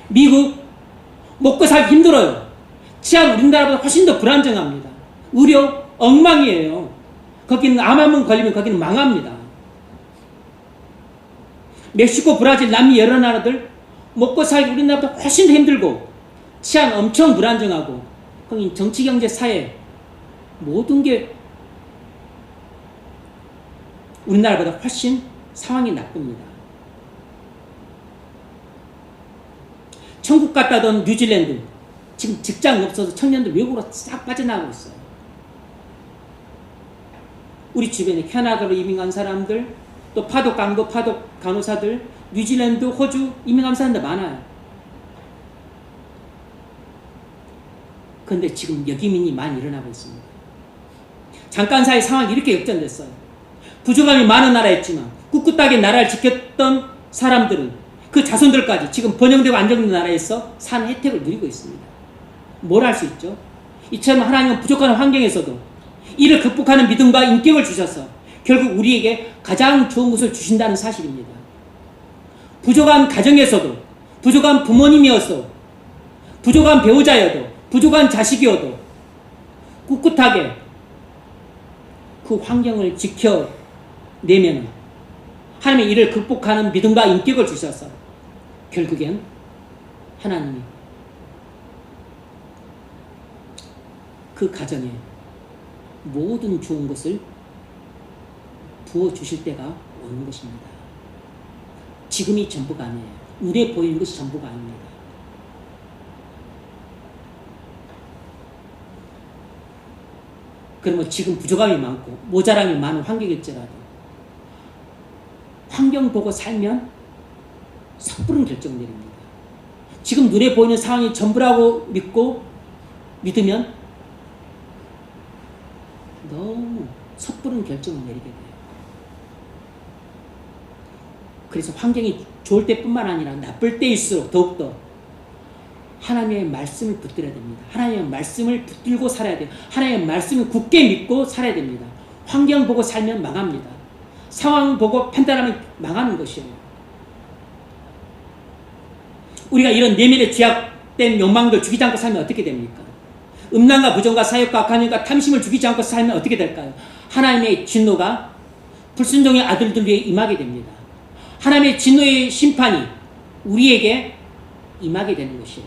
미국 먹고 살기 힘들어요. 치안 우리나라보다 훨씬 더 불안정합니다. 의료 엉망이에요. 거기는 암 한 번 걸리면 거기는 망합니다. 멕시코, 브라질, 남미 여러 나라들 먹고 살기 우리나라보다 훨씬 더 힘들고 치안 엄청 불안정하고 거기 정치, 경제, 사회 모든 게 우리나라보다 훨씬 상황이 나쁩니다. 천국 같다던 뉴질랜드 지금 직장 없어서 청년들 외국으로 싹 빠져나가고 있어요. 우리 주변에 캐나다로 이민 간 사람들, 또 파독 강도, 파독 간호사들, 뉴질랜드, 호주 이민 간 사람들 많아요. 그런데 지금 역이민이 많이 일어나고 있습니다. 잠깐 사이 상황이 이렇게 역전됐어요. 부족함이 많은 나라였지만 꿋꿋하게 나라를 지켰던 사람들은 그 자손들까지 지금 번영되고 안정된 나라에서 사는 혜택을 누리고 있습니다. 뭘 할 수 있죠? 이처럼 하나님은 부족한 환경에서도 이를 극복하는 믿음과 인격을 주셔서 결국 우리에게 가장 좋은 것을 주신다는 사실입니다. 부족한 가정에서도, 부족한 부모님이어서, 부족한 배우자여도, 부족한 자식이어도 꿋꿋하게 그 환경을 지켜내면 하나님의 이를 극복하는 믿음과 인격을 주셔서 결국엔 하나님이 그 가정에 모든 좋은 것을 부어주실 때가 오는 것입니다. 지금이 전부가 아니에요. 눈에 보이는 것이 전부가 아닙니다. 그러면 지금 부족함이 많고 모자람이 많은 환경일지라도 환경 보고 살면 섣부른 결정 내립니다. 지금 눈에 보이는 상황이 전부라고 믿으면 너무 섣부른 결정을 내리게 돼요. 그래서 환경이 좋을 때뿐만 아니라 나쁠 때일수록 더욱더 하나님의 말씀을 붙들어야 됩니다. 하나님의 말씀을 붙들고 살아야 돼요. 하나님의 말씀을 굳게 믿고 살아야 됩니다. 환경 보고 살면 망합니다. 상황 보고 판단하면 망하는 것이에요. 우리가 이런 내면의 죄악된 욕망들 죽이지 않고 살면 어떻게 됩니까? 음란과 부정과 사욕과 간음과 탐심을 죽이지 않고 살면 어떻게 될까요? 하나님의 진노가 불순종의 아들들 위해 임하게 됩니다. 하나님의 진노의 심판이 우리에게 임하게 되는 것이에요.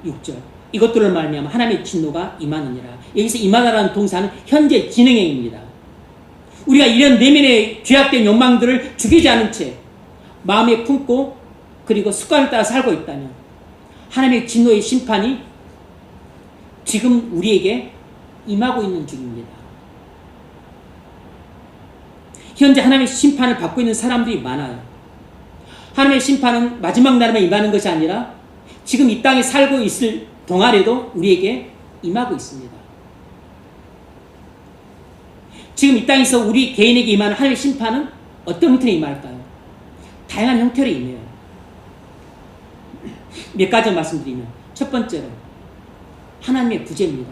6절 이것들을 말미암아 하나님의 진노가 임하느니라. 여기서 임하다라는 동사는 현재 진행형입니다. 우리가 이런 내면의 죄악된 욕망들을 죽이지 않은 채 마음에 품고 그리고 습관을 따라 살고 있다면 하나님의 진노의 심판이 지금 우리에게 임하고 있는 중입니다. 현재 하나님의 심판을 받고 있는 사람들이 많아요. 하나님의 심판은 마지막 날에만 임하는 것이 아니라 지금 이 땅에 살고 있을 동안에도 우리에게 임하고 있습니다. 지금 이 땅에서 우리 개인에게 임하는 하나님의 심판은 어떤 형태로 임할까요? 다양한 형태로 임해요. 몇 가지 말씀드리면 첫 번째로 하나님의 부재입니다.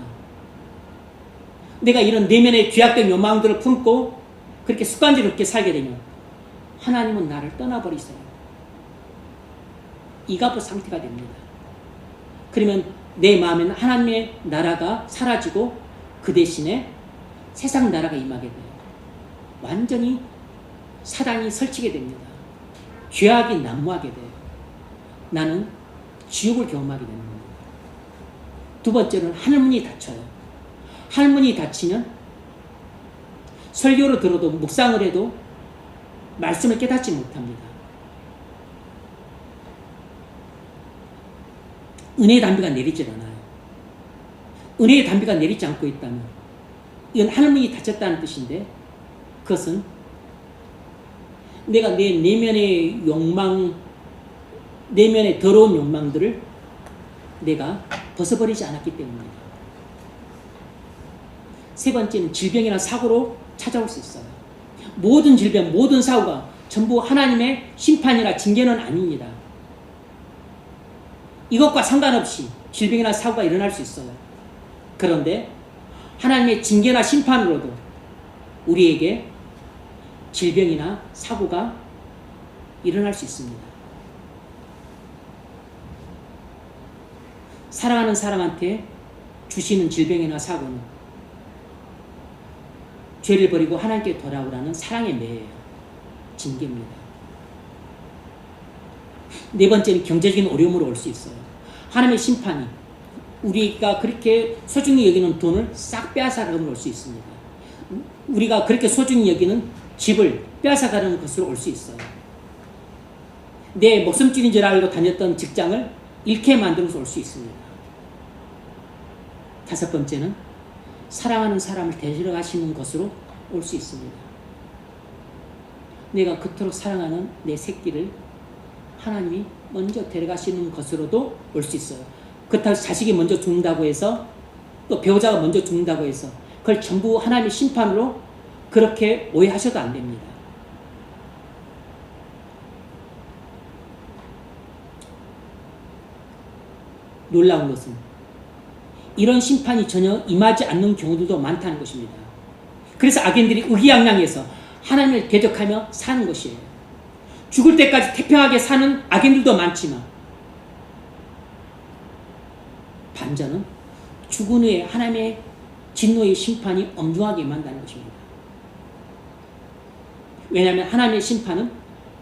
내가 이런 내면의 죄악된 욕망들을 품고 그렇게 습관적으로 살게 되면 하나님은 나를 떠나버리세요. 이가부 상태가 됩니다. 그러면 내 마음에는 하나님의 나라가 사라지고 그 대신에 세상 나라가 임하게 돼요. 완전히 사단이 설치게 됩니다. 죄악이 난무하게 돼요. 나는 지옥을 경험하게 되는 겁니다. 두 번째는 하늘문이 닫혀요. 하늘문이 닫히면 설교를 들어도 묵상을 해도 말씀을 깨닫지 못합니다. 은혜의 담비가 내리질 않아요. 은혜의 담비가 내리지 않고 있다면 이건 하늘문이 닫혔다는 뜻인데 그것은 내가 내 내면의 욕망, 내면의 더러운 욕망들을 내가 벗어버리지 않았기 때문입니다. 세 번째는 질병이나 사고로 찾아올 수 있어요. 모든 질병, 모든 사고가 전부 하나님의 심판이나 징계는 아닙니다. 이것과 상관없이 질병이나 사고가 일어날 수 있어요. 그런데 하나님의 징계나 심판으로도 우리에게 질병이나 사고가 일어날 수 있습니다. 사랑하는 사람한테 주시는 질병이나 사고는 죄를 버리고 하나님께 돌아오라는 사랑의 매예요. 징계입니다. 네 번째는 경제적인 어려움으로 올 수 있어요. 하나님의 심판이 우리가 그렇게 소중히 여기는 돈을 싹 빼앗아가는 올 수 있습니다. 우리가 그렇게 소중히 여기는 집을 빼앗아가는 것으로 올 수 있어요. 내 목숨줄인 줄 알고 다녔던 직장을 잃게 만들어서 올 수 있습니다. 다섯 번째는 사랑하는 사람을 데려가시는 것으로 올 수 있습니다. 내가 그토록 사랑하는 내 새끼를 하나님이 먼저 데려가시는 것으로도 올 수 있어요. 그렇다고 자식이 먼저 죽는다고 해서 또 배우자가 먼저 죽는다고 해서 그걸 전부 하나님의 심판으로 그렇게 오해하셔도 안 됩니다. 놀라운 것은 이런 심판이 전혀 임하지 않는 경우들도 많다는 것입니다. 그래서 악인들이 의기양양해서 하나님을 대적하며 사는 것이에요. 죽을 때까지 태평하게 사는 악인들도 많지만 반전은 죽은 후에 하나님의 진노의 심판이 엄중하게 임한다는 것입니다. 왜냐하면 하나님의 심판은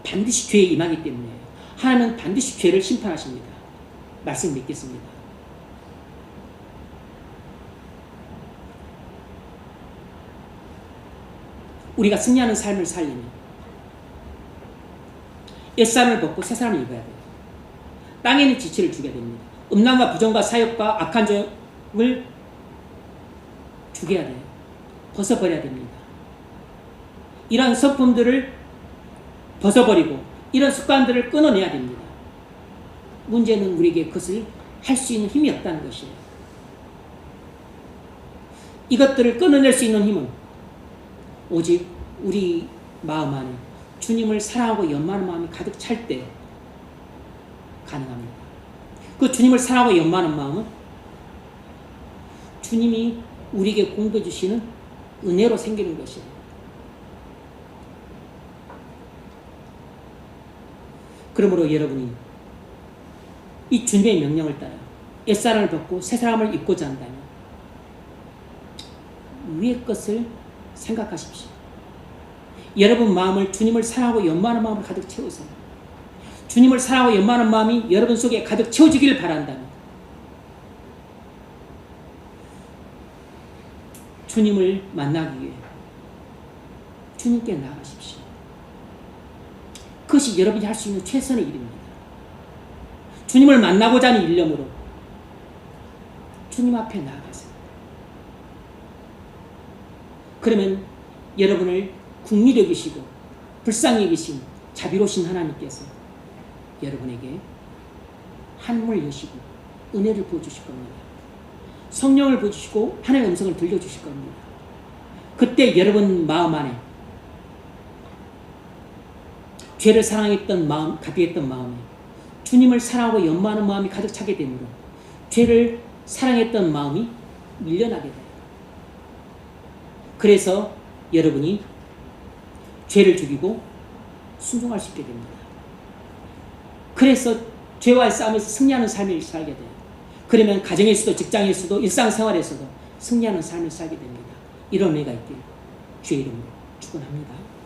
반드시 죄에 임하기 때문에 하나님은 반드시 죄를 심판하십니다. 말씀 믿겠습니다. 우리가 승리하는 삶을 살려면 옛사람을 벗고 새사람을 입어야 돼요. 땅에는 지체를 주게 됩니다. 음란과 부정과 사욕과 악한 점을 죽여야 돼요. 벗어버려야 됩니다. 이런 성품들을 벗어버리고 이런 습관들을 끊어내야 됩니다. 문제는 우리에게 그것을 할 수 있는 힘이 없다는 것이에요. 이것들을 끊어낼 수 있는 힘은 오직 우리 마음 안에 주님을 사랑하고 연만한 마음이 가득 찰 때 가능합니다. 그 주님을 사랑하고 연만한 마음은 주님이 우리에게 공급해 주시는 은혜로 생기는 것이에요. 그러므로 여러분이 이 주님의 명령을 따라 옛사람을 벗고 새사람을 입고자 한다면 위의 것을 생각하십시오. 여러분 마음을 주님을 사랑하고 연만한 마음을 가득 채우세요. 주님을 사랑하고 연만한 마음이 여러분 속에 가득 채워지길 바란다면 주님을 만나기 위해 주님께 나아가십시오. 그것이 여러분이 할 수 있는 최선의 일입니다. 주님을 만나고자 하는 일념으로 주님 앞에 나아가세요. 그러면 여러분을 긍휼히 여기시고 불쌍히 여기신 자비로우신 하나님께서 여러분에게 한문을 여시고 은혜를 부어주실 겁니다. 성령을 부어주시고 하나님의 음성을 들려주실 겁니다. 그때 여러분 마음 안에 죄를 사랑했던 마음, 가비했던 마음에 주님을 사랑하고 연마하는 마음이 가득 차게 되므로 죄를 사랑했던 마음이 밀려나게 돼요. 그래서 여러분이 죄를 죽이고 순종할 수 있게 됩니다. 그래서 죄와의 싸움에서 승리하는 삶을 살게 돼요. 그러면 가정에서도 직장에서도 일상생활에서도 승리하는 삶을 살게 됩니다. 이런 은혜가 있길 주의 이름으로 축원합니다.